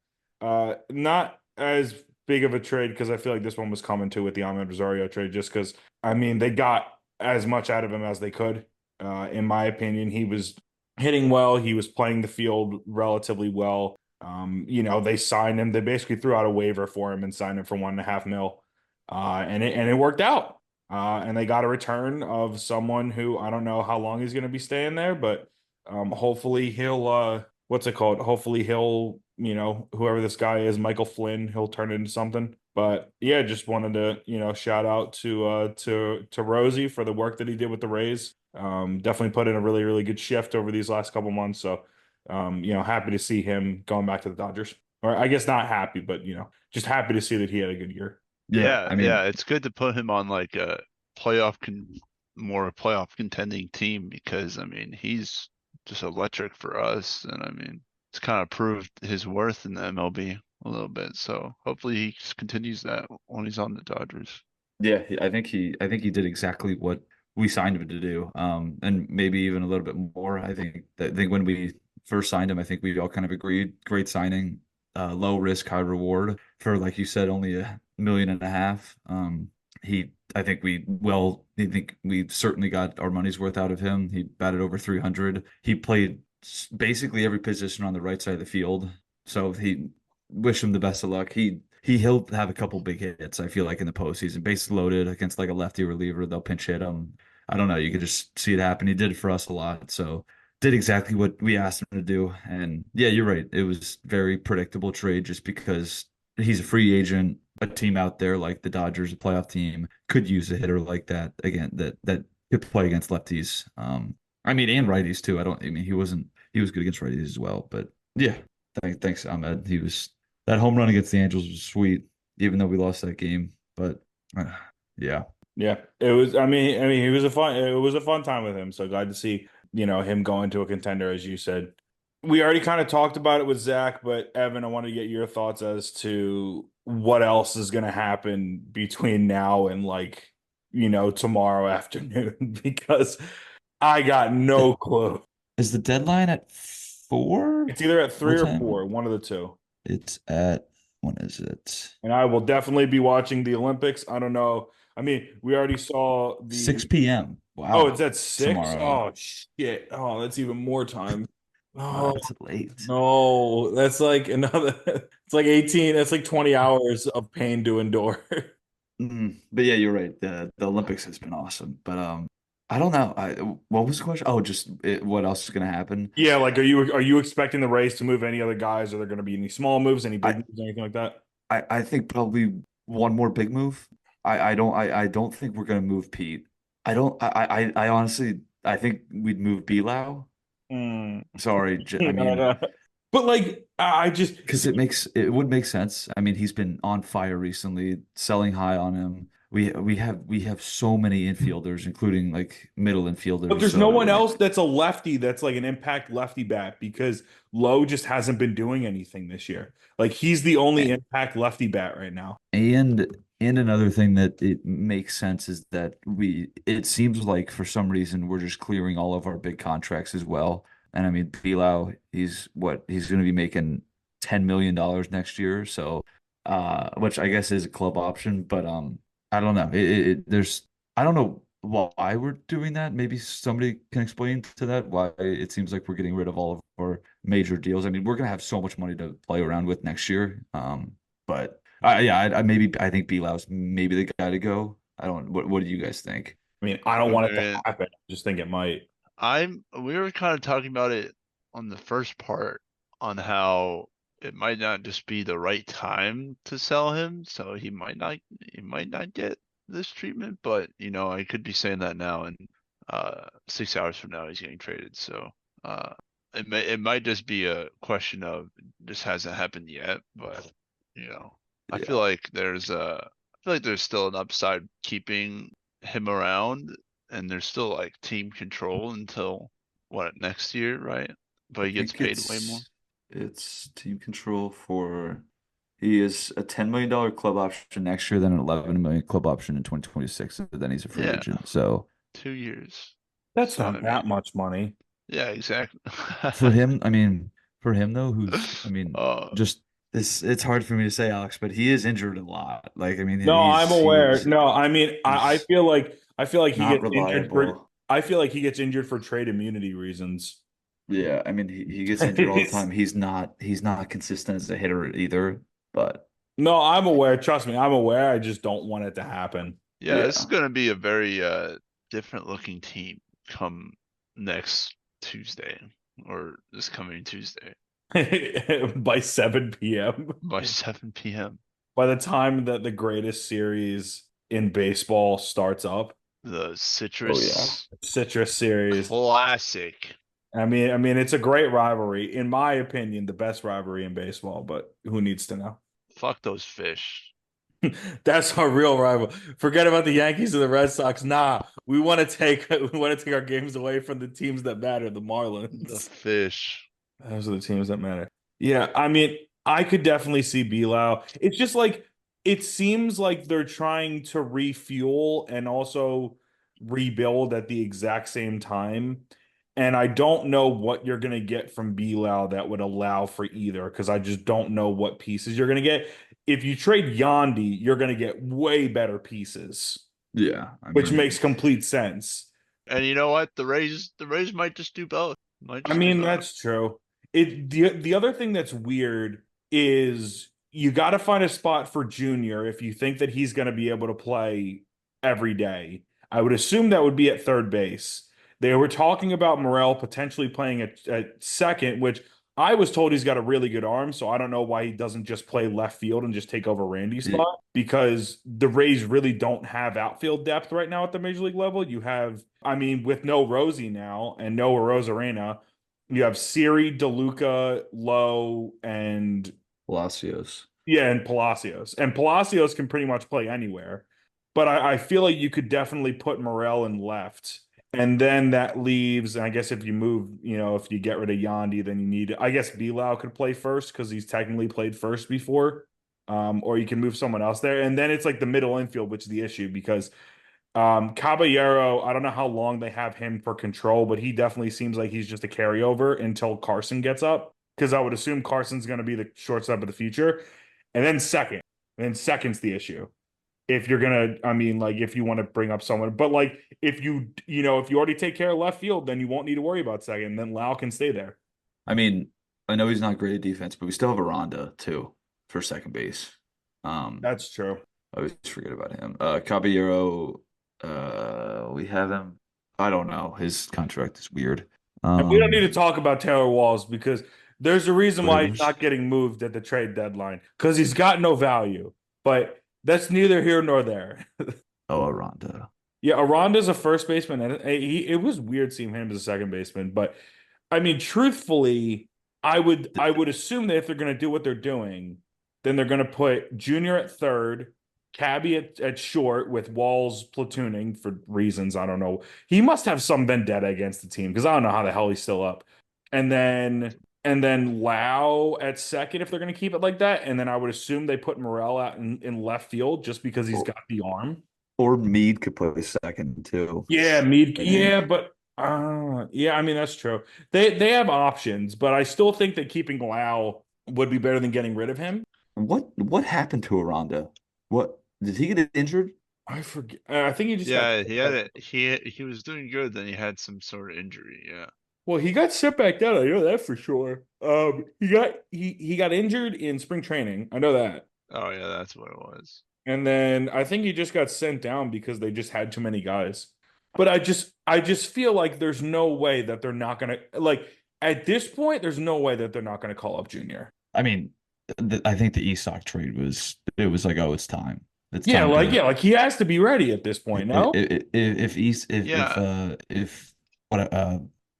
Not as big of a trade because I feel like this one was coming too with the Ahmed Rosario trade, just because I mean they got as much out of him as they could. In my opinion, he was hitting well. He was playing the field relatively well. They signed him. They basically threw out a waiver for him and signed him for 1.5 mil, and it worked out. And they got a return of someone who I don't know how long he's going to be staying there, but hopefully he'll what's it called? Hopefully he'll whoever this guy is, Michael Flynn, he'll turn it into something. But yeah, just wanted to shout out to Rosie for the work that he did with the Rays. Definitely put in a really good shift over these last couple months. So happy to see him going back to the Dodgers. Or I guess not happy, but just happy to see that he had a good year. yeah, Yeah, I mean, yeah, it's good to put him on like a playoff con more playoff contending team because I mean he's just electric for us, and I mean it's kind of proved his worth in the MLB a little bit. So hopefully he just continues that when he's on the Dodgers. yeah, I think he did exactly what we signed him to do. And maybe even a little bit more. I think when we first signed him, I think we all kind of agreed, great signing, low risk, high reward for, like you said, only 1.5 million. I think we certainly got our money's worth out of him. He batted over 300. He played basically every position on the right side of the field. So he wish him the best of luck. He'll have a couple big hits, I feel like, in the postseason. Bases loaded against like a lefty reliever, they'll pinch hit him. I don't know. You could just see it happen. He did it for us a lot. So did exactly what we asked him to do. And yeah, you're right. It was very predictable trade just because he's a free agent. A team out there like the Dodgers, a playoff team, could use a hitter like that again that could play against lefties. I mean, and righties too. I mean, he was good against righties as well. But yeah, thanks, Ahmed. That home run against the Angels was sweet, even though we lost that game. But uh, yeah. Yeah, it was. I mean, it was a fun time with him. So glad to see, him going to a contender, as you said. We already kind of talked about it with Zach, but Evan, I wanted to get your thoughts as to what else is going to happen between now and tomorrow afternoon, because I got no clue. Is the deadline at 4? It's either at three What or time? four, one of the two. It's at when is it? And I will definitely be watching the Olympics. I don't know. I mean, we already saw the 6 p.m. Oh, Wow. it's at 6? Tomorrow. Oh, shit. Oh, that's even more time. Wow, Oh, that's late. no. That's like another, it's like 18, that's like 20 hours of pain to endure. But yeah, you're right. The Olympics has been awesome. But I don't know. What was the question? Oh, just what else is gonna happen? Yeah, like are you expecting the Rays to move any other guys? Are there going to be any small moves, any big I moves, anything like that? I think probably one more big move. I don't think we're gonna move Pete. I honestly I think we'd move Belau. Mm. Sorry, I mean, But like I just because it would make sense. I mean, he's been on fire recently, selling high on him. We have so many infielders, including like middle But infielders. there's no one So else that's a lefty that's like an impact lefty bat because Lowe just hasn't been doing anything this year. Like he's the only impact lefty bat right now. and and another thing that it makes sense is that it seems like for some reason we're just clearing all of our big contracts as well. And I mean, Bilal, he's going to be making $10 million next year. So, which I guess is a club option, but I don't know. I don't know why we're doing that. Maybe somebody can explain to that why it seems like we're getting rid of all of our major deals. I mean, we're going to have so much money to play around with next year. But yeah, I think Bilau's maybe the guy to go. I don't. What do you guys think? I mean, I don't I want it to mean, happen. I just think it might. we were kind of talking about it on the first part on how it might not just be the right time to sell him, so he might not get this treatment, but I could be saying that now and 6 hours from now he's getting traded. So it might just be a question of this hasn't happened yet, but you know, I feel Yeah, like there's still an upside keeping him around, and there's still like team control until what, next year, right? I But he gets think paid way more. it's team control for he is a $10 million club option next year, then an 11 million club option in 2026, and then he's a free Yeah, agent. So 2 years. That's So not I that mean, much money. yeah, exactly. for him, I mean, for him though, I mean, uh, just this, it's hard for me to say, Alex, but he is injured a lot. Like, I mean, No, I'm aware. No, I mean, I he's feel like he not gets injured for reliable. I feel like he gets injured for trade immunity reasons. Yeah, I mean, he gets injured all the time. He's not consistent as a hitter either. But No, I'm aware. Trust me, I'm aware. I just don't want it to happen. yeah, this is yeah, gonna be a very different looking team come next Tuesday or this coming Tuesday By 7 p.m. by 7 p.m. By the time that the greatest series in baseball starts up, The oh yeah, Citrus Citrus series. Classic. I mean, it's a great rivalry. In my opinion, the best rivalry in baseball, but who needs to know? Fuck those fish. That's our real rival. Forget about the Yankees and the Red Sox. Nah, we want to take our games away from the teams that matter, the The Marlins. fish. Those are the teams that matter. Yeah, I mean, I could definitely see Belau. It's just like it seems like they're trying to refuel and also rebuild at the exact same time. And I don't know what you're gonna get from Belau that would allow for either, because I just don't know what pieces you're gonna get. If you trade Yandy, you're gonna get way better pieces, yeah. I which mean, makes complete sense. And you know what? The Rays might just do both. Might I just do mean, both. that's true. The other thing that's weird is you got to find a spot for Junior if you think that he's going to be able to play every day. I would assume that would be at third base. They were talking about Morel potentially playing at second, which I was told he's got a really good arm, so I don't know why he doesn't just play left field and just take over Randy's Y- spot because the Rays really don't have outfield depth right now at the major league level. You have, I mean, with no Rosie now and no Arozarena, you have Siri, DeLuca, Lowe, and Palacios. yeah, and Palacios. And Palacios can pretty much play anywhere. But I feel like you could definitely put Morel in left. And then that leaves, and I guess if you move, if you get rid of Yandy, then you need, I guess Bilal could play first because he's technically played first before. Or you can move someone else there. And then it's like the middle infield, which is the issue because Caballero, I don't know how long they have him for control, but he definitely seems like he's just a carryover until Carson gets up. Because I would assume Carson's going to be the shortstop of the future. And then second. And then second's the issue. If you're gonna, I mean, like if you want to bring up someone, but like if if you already take care of left field, then you won't need to worry about second. Then Lau can stay there. I mean, I know he's not great at defense, but we still have Aranda too for second base. That's true. I always forget about him. Caballero, we have him. I don't know. His contract is weird. And we don't need to talk about Taylor Walls because there's a reason why he's Brewers. not getting moved at the trade deadline because he's got no value. But that's neither here nor there. Oh, Aranda. Yeah, Aranda's a first baseman, and it was weird seeing him as a second baseman. But I mean, truthfully, I would assume that if they're going to do what they're doing, then they're going to put Junior at third, Cabby at short with Walls platooning for reasons I don't know. He must have some vendetta against the team because I don't know how the hell he's still up. And then Lau at second if they're going to keep it like that. And then I would assume they put Morel out in left field just because he's got the arm. Or Mead could play second too. Yeah, Mead. I Yeah, think. but yeah, I mean that's true. They have options, but I still think that keeping Lau would be better than getting rid of him. What happened to Aranda? What did he get injured? I forget. I think he just Yeah, got he had it. He was doing good, then he had some sort of injury. Yeah. well, he got set back down. I know that for sure. He got injured in spring training. I know that. Oh yeah, that's what it was. And then I think he just got sent down because they just had too many guys. But I just feel like there's no way that they're not gonna like at this point, there's no way that they're not gonna call up Junior. I mean, I think the Esoc trade was like, oh, it's time. It's Yeah, time like to yeah, like he has to be ready at this point, no? if East Yeah. if what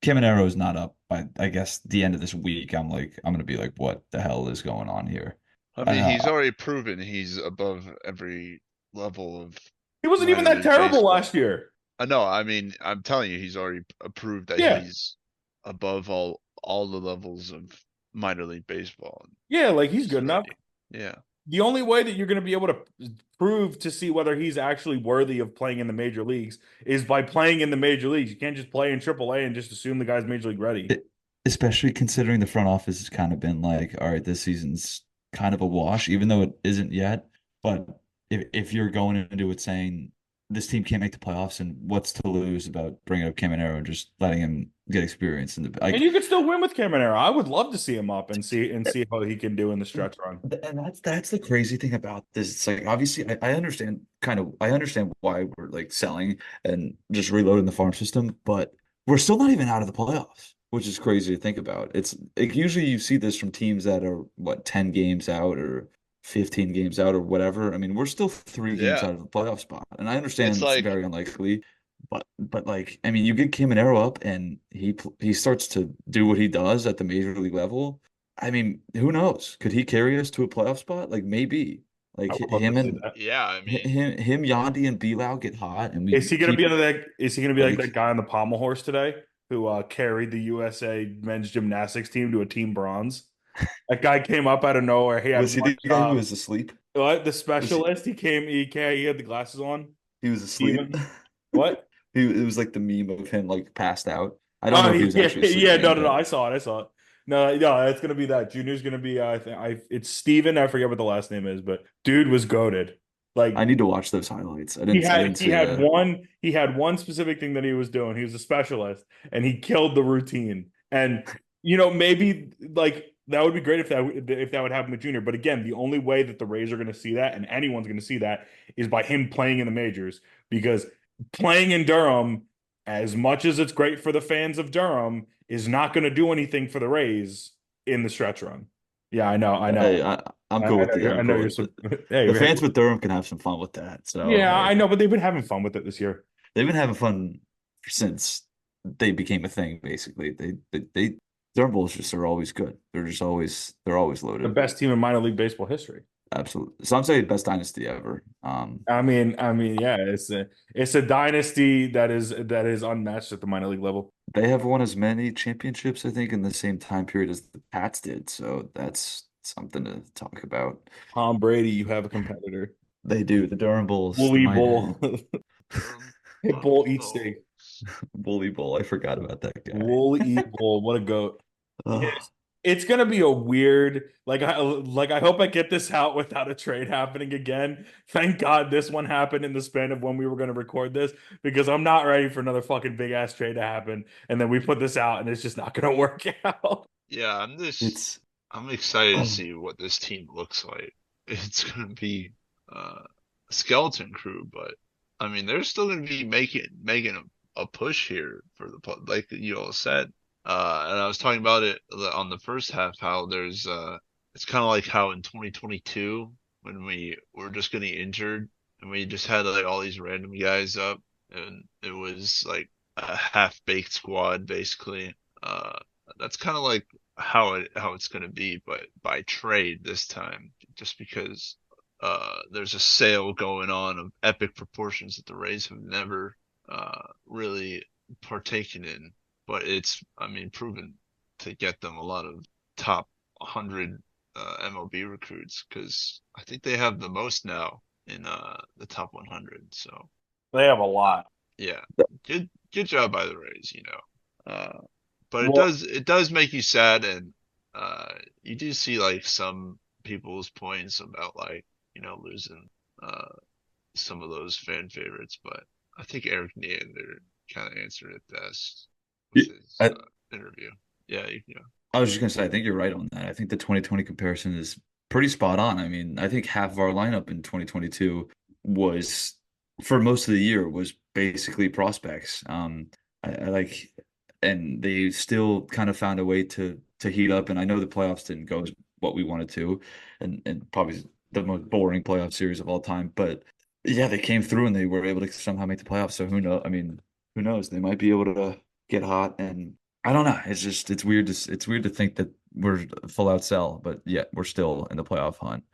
Caminero is not up by I guess the end of this week, I'm gonna be like, what the hell is going on here? I mean, he's Uh, already proven he's above every level of He wasn't even minor that league terrible baseball. last year. I know. I mean, I'm telling you, he's already proved that Yeah. he's above all the levels of minor league baseball. Yeah, like he's He's good enough. ready. Yeah. The only way that you're going to be able to prove to see whether he's actually worthy of playing in the major leagues is by playing in the major leagues. You can't just play in AAA and just assume the guy's major league ready. Especially considering the front office has kind of been like, all right, this season's kind of a wash, even though it isn't yet. But if you're going into it saying this team can't make the playoffs and what's to lose about bringing up Caminero and just letting him get experience in the And like, you could still win with Caminero. I would love to see him up and see how he can do in the stretch run. and that's the crazy thing about this. It's like obviously I understand I understand why we're like selling and just reloading the farm system, but we're still not even out of the playoffs, which is crazy to think about. It's like usually you see this from teams that are what 10 games out or 15 games out or whatever. I mean, we're still 3 games Yeah. out of the playoff spot, and I understand It's it's like, very unlikely. But like I mean, you get Caminero up and he starts to do what he does at the major league level. I mean, who knows? Could he carry us to a playoff spot? Like maybe. Like I would love him to see and that. yeah, I mean, him, Yandy and Bilal get hot, and we Is he gonna keep be under that? Is he gonna be like that like guy on the pommel horse today who carried the USA men's gymnastics team to a team bronze? That guy came up out of nowhere. He had was he one the guy who job. was asleep? What the Was he, specialist? He had the glasses on. he was asleep? Steven. What? It was like the meme of him like passed out. I don't know if he was Yeah, actually yeah, no, sleeping, no, no. but I saw it. I saw it. No, no, it's gonna be that. Junior's gonna be. It's Steven. I forget what the last name is, but dude was goaded. Like I need to watch those highlights. he I had didn't he see had that. one specific thing that he was doing. He was a specialist, and he killed the routine. And maybe like that would be great if that would happen with Junior. But again, the only way that the Rays are going to see that, and anyone's going to see that, is by him playing in the majors because playing in Durham, as much as it's great for the fans of Durham, is not going to do anything for the Rays in the stretch run. Yeah, I know, I know, Hey, I'm I cool know with it. you're, I I'm know cool you're. with it. Hey, The hey, fans with Durham can have some fun with that. So yeah, hey, I know, but they've been having fun with it this year. they've been having fun since they became a thing, basically. They Durham Bulls just are always good. They're always The loaded. best team in minor league baseball history. Absolutely. Some say best dynasty ever. Yeah, it's a dynasty that is unmatched at the minor league level. They have won as many championships, I think, in the same time period as the Pats did. So that's something to talk about. Tom Brady, you have a competitor. They do. The Durham Bulls, Woolly Bull, Durham Pit Bull eat steak. Buffaloes. Bully Bull. I forgot about that guy. Wool eat bull. What a goat. Ugh. It's gonna be a weird I hope I get this out without a trade happening again. Thank God this one happened in the span of when we were gonna record this because I'm not ready for another fucking big ass trade to happen. And then we put this out and it's just not gonna work out. Yeah, It's I'm excited to oh, see what this team looks like. It's gonna be a skeleton crew, but I mean they're still gonna be making a push here for like you all said. And I was talking about it on the first half, how there's it's kind of like how in 2022 when we were just getting injured and we just had like all these random guys up and it was like a half-baked squad basically. That's kind of like how it's going to be, but by trade this time, just because there's a sale going on of epic proportions that the Rays have never really partaken in. But it's, I mean, proven to get them a lot of top 100 MLB recruits because I think they have the most now in the top 100. So They have a uh, lot. yeah, good job by the Rays, you know. But Well, it does make you sad, and you do see like some people's points about like losing uh some of those fan favorites, but I think Eric Neander kind of answered it best with yeah, his I, interview. Yeah, you know. I was just gonna say, I think you're right on that. I think the 2020 comparison is pretty spot on. I mean, I think half of our lineup in 2022 was, for most of the year, was basically prospects. I like, and they still kind of found a way to heat up. And I know the playoffs didn't go as what we wanted to, and probably the most boring playoff series of all time. But yeah, they came through and they were able to somehow make the playoffs. So who knows? I mean, who knows? They might be able to get hot and I don't know. It's just it's weird to think that we're full out sell, but yet we're still in the playoff hunt.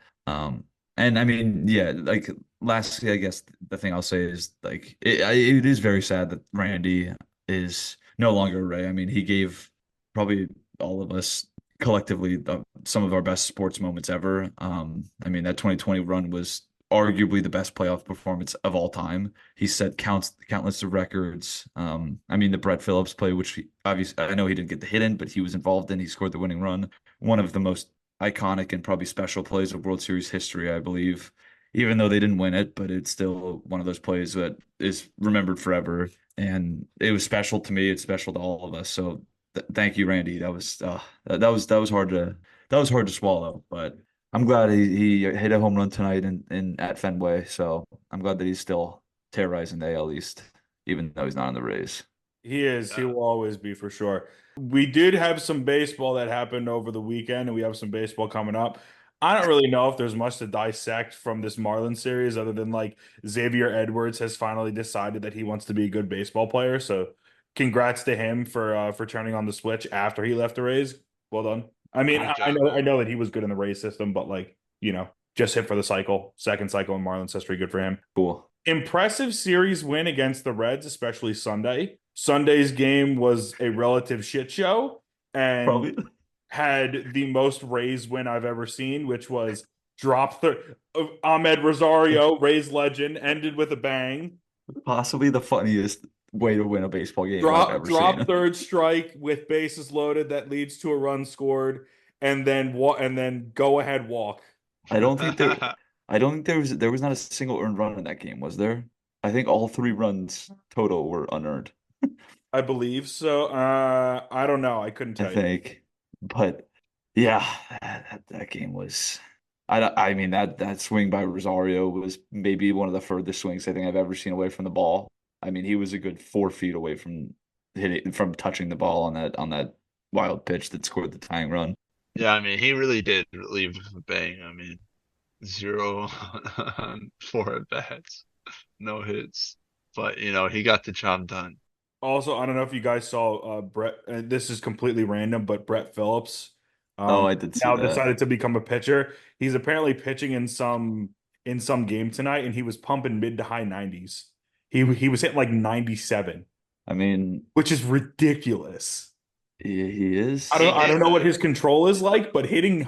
And I mean, yeah, like lastly, I guess the thing I'll say is like it is very sad that Randy is no longer a Ray. I mean, he gave probably all of us collectively some of our best sports moments ever. I mean, that 2020 run was arguably the best playoff performance of all time. He set countless of records. I mean, the Brett Phillips play, which obviously I know he didn't get the hit in, but he was involved in. He scored the winning run. One of the most iconic and probably special plays of World Series history, I believe. Even though they didn't win it, but it's still one of those plays that is remembered forever. And it was special to me. It's special to all of us. So thank you, Randy. That was hard to swallow, but I'm glad he hit a home run tonight in at Fenway. So I'm glad that he's still terrorizing the AL East, even though he's not in the Rays. he is. He Yeah. will always be for sure. We did have some baseball that happened over the weekend, and we have some baseball coming up. I don't really know if there's much to dissect from this Marlins series other than like Xavier Edwards has finally decided that he wants to be a good baseball player. So congrats to him for turning on the switch after he left the Rays. Well done. I mean, Great I job. know that he was good in the Rays system, but like, just hit for the cycle, second cycle in Marlins history, good for him. Cool. Impressive series win against the Reds, especially Sunday. Sunday's game was a relative shit show and Probably had the most Rays win I've ever seen, which was Ahmed Rosario, Rays legend, ended with a bang. possibly the funniest way to win a baseball game I've Drop ever drop seen. third strike with bases loaded that leads to a run scored, and then go ahead walk. I don't think there I don't think there was not a single earned run in that game, was there? I think all three runs total were unearned. I believe so. I don't know. I couldn't I tell you. think. But yeah, that game was I mean that swing by Rosario was maybe one of the furthest swings I think I've ever seen away from the ball. I mean, he was a good 4 feet away from touching the ball on that wild pitch that scored the tying run. Yeah, I mean, he really did leave with a bang. I mean, 0 on 4 at bats, no hits, but he got the job done. Also, I don't know if you guys saw Brett. This is completely random, but Brett Phillips Oh, I did see now that. decided to become a pitcher. He's apparently pitching in some game tonight, and he was pumping mid to high 90s. He was hitting like 97, I mean, which is ridiculous. he is. He I hit. don't know what his control is like, but hitting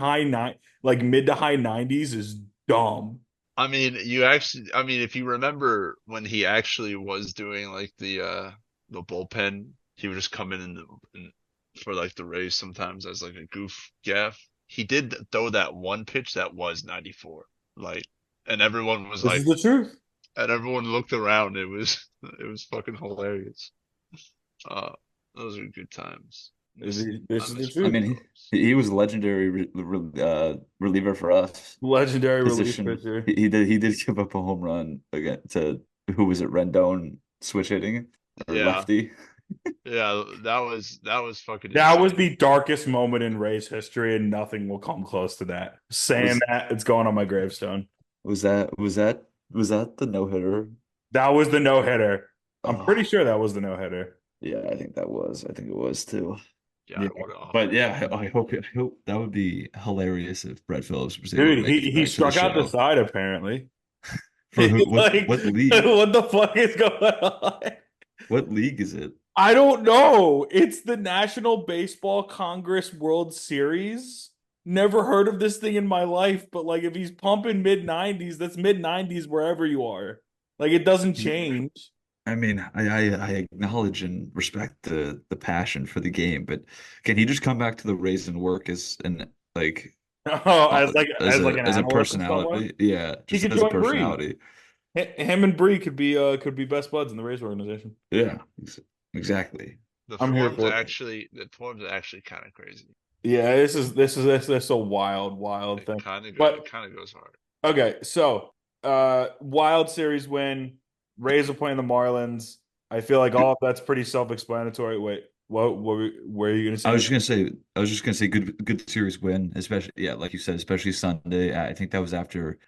like mid to high 90s is dumb. I mean, if you remember when he actually was doing like the bullpen, he would just come in for like the Rays sometimes as like a goof gaff. He did throw that one pitch that was 94, like, and everyone was This is like, the truth. and everyone looked around. It was fucking hilarious. Uh, those are good times. This is the I truth. mean, he was a legendary reliever for us. Legendary relief Position. pitcher. He did give up a home run again to who was it? Rendon switch hitting or Yeah, lefty. yeah, that was fucking That was insane. the darkest moment in Rays history, and nothing will come close to that. Saying that, it's going on my gravestone. Was that the no hitter? That was the no hitter. I'm pretty Oh, sure that was the no hitter. yeah, I think that was. I think it was too. Yeah, Yeah. what a But yeah, I hope that would be hilarious if Brett Phillips was able to Dude, make he it he back to the struck out the show. side apparently. For who? Like, What league? what the fuck is going on? What league is it? I don't know. It's the National Baseball Congress World Series. Never heard of this thing in my life, but like if he's pumping mid 90s, that's mid 90s wherever you are. Like it doesn't change. I mean, I acknowledge and respect the passion for the game, but can he just come back to the Rays and work as an like Oh, as like an as a analyst or someone. personality? Yeah, He just could as a join Bree. personality. Him and Bree could be best buds in the Rays organization. Yeah, exactly. the I'm here form's for it. actually the form's actually kind of crazy. Yeah, this is a wild It thing. kind of But it kind of goes hard. okay, so wild series win. Rays are playing the Marlins. I feel like all of that's pretty self-explanatory. Wait, where are you gonna I say? was just gonna say, good series win, especially yeah, like you said, especially Sunday. I think that was after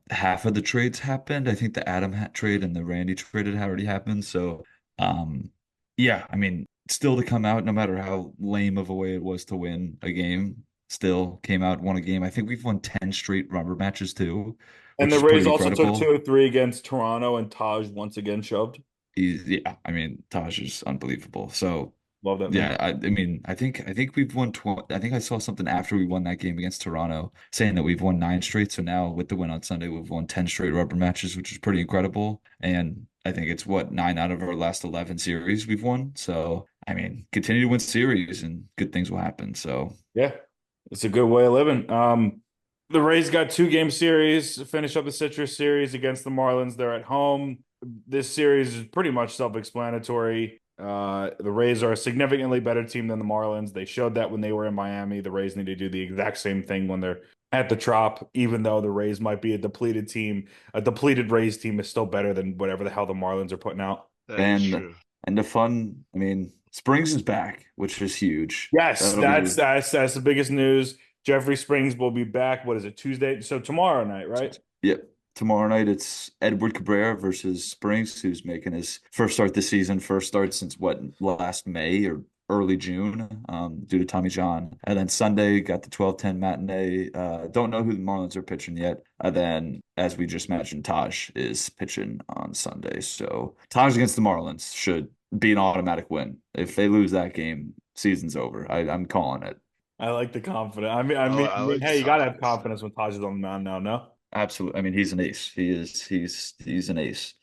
half of the trades happened. I think the trade and the Randy trade had already happened. So um yeah, I mean, still to come out, no matter how lame of a way it was to win a game, still came out, won a game. I think we've won 10 straight rubber matches too, And which the is Rays pretty also took incredible. 2-3 against Toronto, and Taj once again shoved. Yeah, I mean, Taj is unbelievable. So Love that man. yeah, I mean, I think we've won 20. I think I saw something after we won that game against Toronto saying that we've won 9 straight. So now with the win on Sunday, we've won 10 straight rubber matches, which is pretty incredible. And I think it's what 9 out of our last 11 series we've won. So I mean, continue to win series and good things will happen. So Yeah, it's a good way of living. The Rays got 2-game series, finish up the Citrus series against the Marlins. They're at home. This series is pretty much self-explanatory. The Rays are a significantly better team than the Marlins. They showed that when they were in Miami. The Rays need to do the exact same thing when they're at the Trop, even though the Rays might be a depleted team. A depleted Rays team is still better than whatever the hell the Marlins are putting out. That is and true. and the fun, I mean, Springs is back, which is huge. Yes, That'll be that's the biggest news. Jeffrey Springs will be back. What is it, Tuesday? So tomorrow night, right? Yep. Tomorrow night it's Edward Cabrera versus Springs, who's making his first start this season, first start since what, last May or early June, due to Tommy John. And then Sunday got the 12-10 matinee. Don't know who the Marlins are pitching yet. And then, as we just mentioned, Taj is pitching on Sunday. So Taj against the Marlins should be an automatic win. If they lose that game, season's over. I'm calling it. I like the confidence. I like the Hey, you gotta have confidence. confidence when Taj is on the mound now. No, Absolutely. I mean, he's an ace. He's an ace.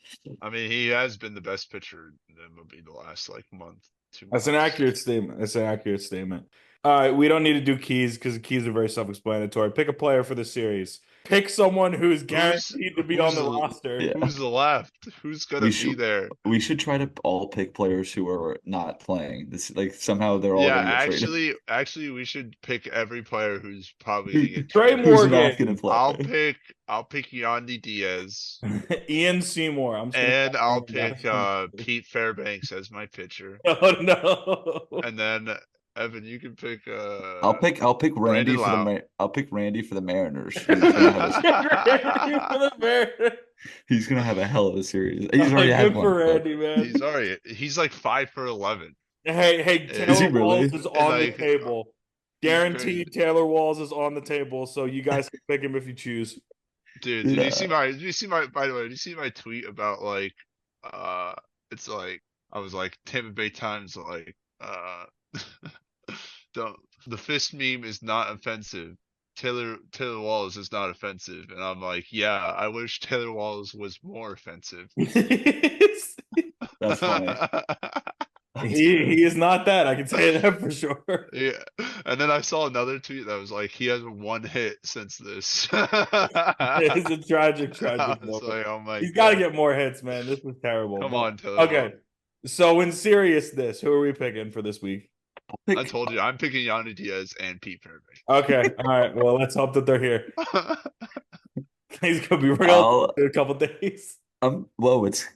I mean, he has been the best pitcher in MLB the last like month, two that's an months. accurate statement. That's an accurate statement. All right, we don't need to do keys because keys are very self-explanatory. Pick a player for the series. pick someone who's Who's guaranteed to be on the roster. Yeah. who's left? Who's gonna be there? We should try to all pick players who are not playing. This like somehow they're all Yeah, gonna get traded. actually, we should pick every player who's probably gonna get Trey traded. Who's Morgan. not gonna play? I'll pick Yandy Diaz, Ian Seymour. I'm just gonna and I'll call him pick that. Pete Fairbanks as my pitcher, Oh no. and then Evan, you can pick I'll pick Randy Brandon for the Lau. I'll pick Randy for the Mariners. He's gonna have a hell of a series. He's already had Good one. for but- Randy, man. He's like 5 for 11. Hey, Is Taylor he really? Walls is on Like, the table. he's Guaranteed crazy. Taylor Walls is on the table, so you guys can pick him if you choose. Dude, Yeah. did you see my, by the way, did you see my tweet about like, it's like, I was like, Tampa Bay Times, like, the fist meme is not offensive. Taylor Walls is not offensive. And I'm like, yeah, I wish Taylor Walls was more offensive. That's funny. He is not that. I can say that for sure. Yeah. And then I saw another tweet that was like, he has 1 hit since this. It's a tragic I was moment. like, oh my He's got to God. get more hits, man. This was terrible. Come But- on, Taylor Okay. Walls. So in seriousness, who are we picking for this week? I told you, I'm picking Yandy Diaz and Pete Fairbanks. Okay. All right. Well, let's hope that they're here. He's gonna be real I'll- in a couple days. Whoa, it's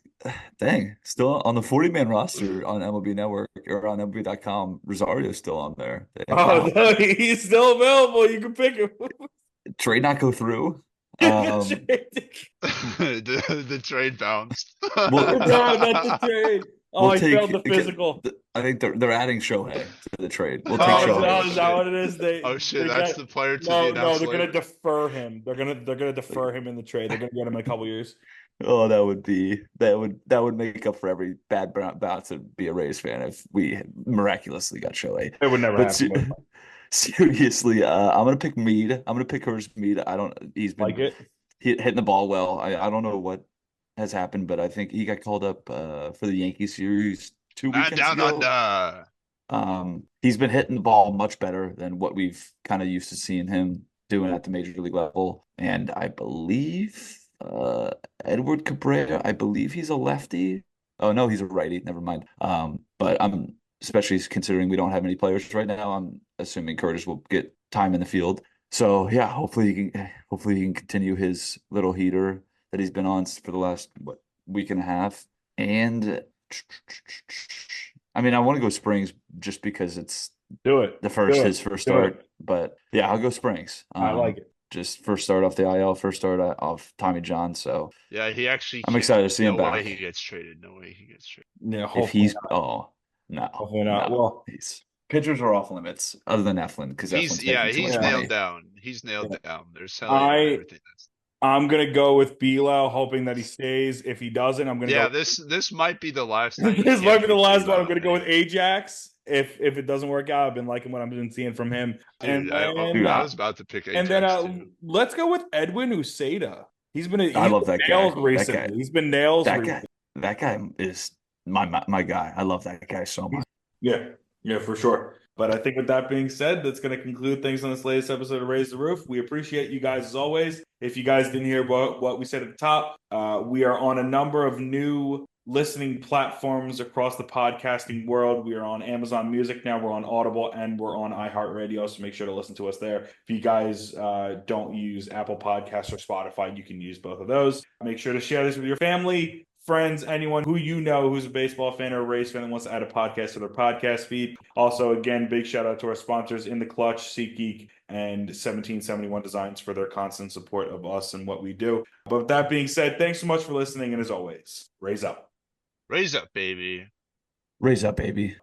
dang, still on the 40-man roster on MLB Network or on MLB.com. Rosario's still on there. Oh no, he's still available. You can pick him. Trade not go through. The trade bounced. Well, No, not the trade. Oh, We'll he failed the take- physical. I think they're adding Shohei to the trade. We'll take Oh, Shohei. is that what it is? Oh shit, they that's got- the player to No, be no, announced they're gonna later. defer him. They're gonna defer him in the trade. They're gonna get him in a couple years. Oh, that would make up for every bad bout to be a Rays fan if we miraculously got Shohei. It would never But happen. seriously, I'm gonna pick Mead. I'm gonna pick Hurst Mead. He's been Like it. hitting the ball well. I don't know what has happened, but I think he got called up for the Yankees series 2 Man weekends down ago. under. He's been hitting the ball much better than what we've kind of used to seeing him doing at the major league level. And I believe Edward Cabrera, I believe he's a lefty. Oh no, he's a righty. Never mind. But I'm especially considering we don't have any players right now. I'm assuming Curtis will get time in the field. So yeah, hopefully he can continue his little heater that he's been on for the last week and a half. And I mean, I want to go Springs just because it's Do it. his first Do it. start. But yeah, I'll go Springs. I like it. Just first start off the IL, first start off Tommy John. So Yeah, he actually. I'm excited to see him No way back. he gets traded. No way he gets traded. Yeah, If hopefully he's not. no, Hopefully not. no. Well, Pitchers are off limits other than Eflin because He's too much nailed money. down. He's nailed Yeah. down. They're selling everything. I'm gonna go with Bilal, hoping that he stays. If he doesn't, I'm gonna Yeah, go. this might be the last time. This might be the last one. I'm going gonna go with Ajax. If it doesn't work out, I've been liking what I've been seeing from him. Dude, I was about to pick Ajax and then too. let's go with Edwin Uceda. He's been I love that guy. nails That recently. guy. He's been nails. That recently. guy is my guy. I love that guy so much. Yeah, for sure. But I think with that being said, that's going to conclude things on this latest episode of Raise the Roof. We appreciate you guys as always. If you guys didn't hear what we said at the top, we are on a number of new listening platforms across the podcasting world. We are on Amazon Music now, we're on Audible, and we're on iHeartRadio, so make sure to listen to us there. If you guys don't use Apple Podcasts or Spotify, you can use both of those. Make sure to share this with your family, friends, anyone who you know who's a baseball fan or a Rays fan that wants to add a podcast to their podcast feed. Also, again, big shout out to our sponsors In the Clutch, SeatGeek, and 1771 Designs for their constant support of us and what we do. But with that being said, thanks so much for listening, and as always, raise up. Raise up, baby. Raise up, baby.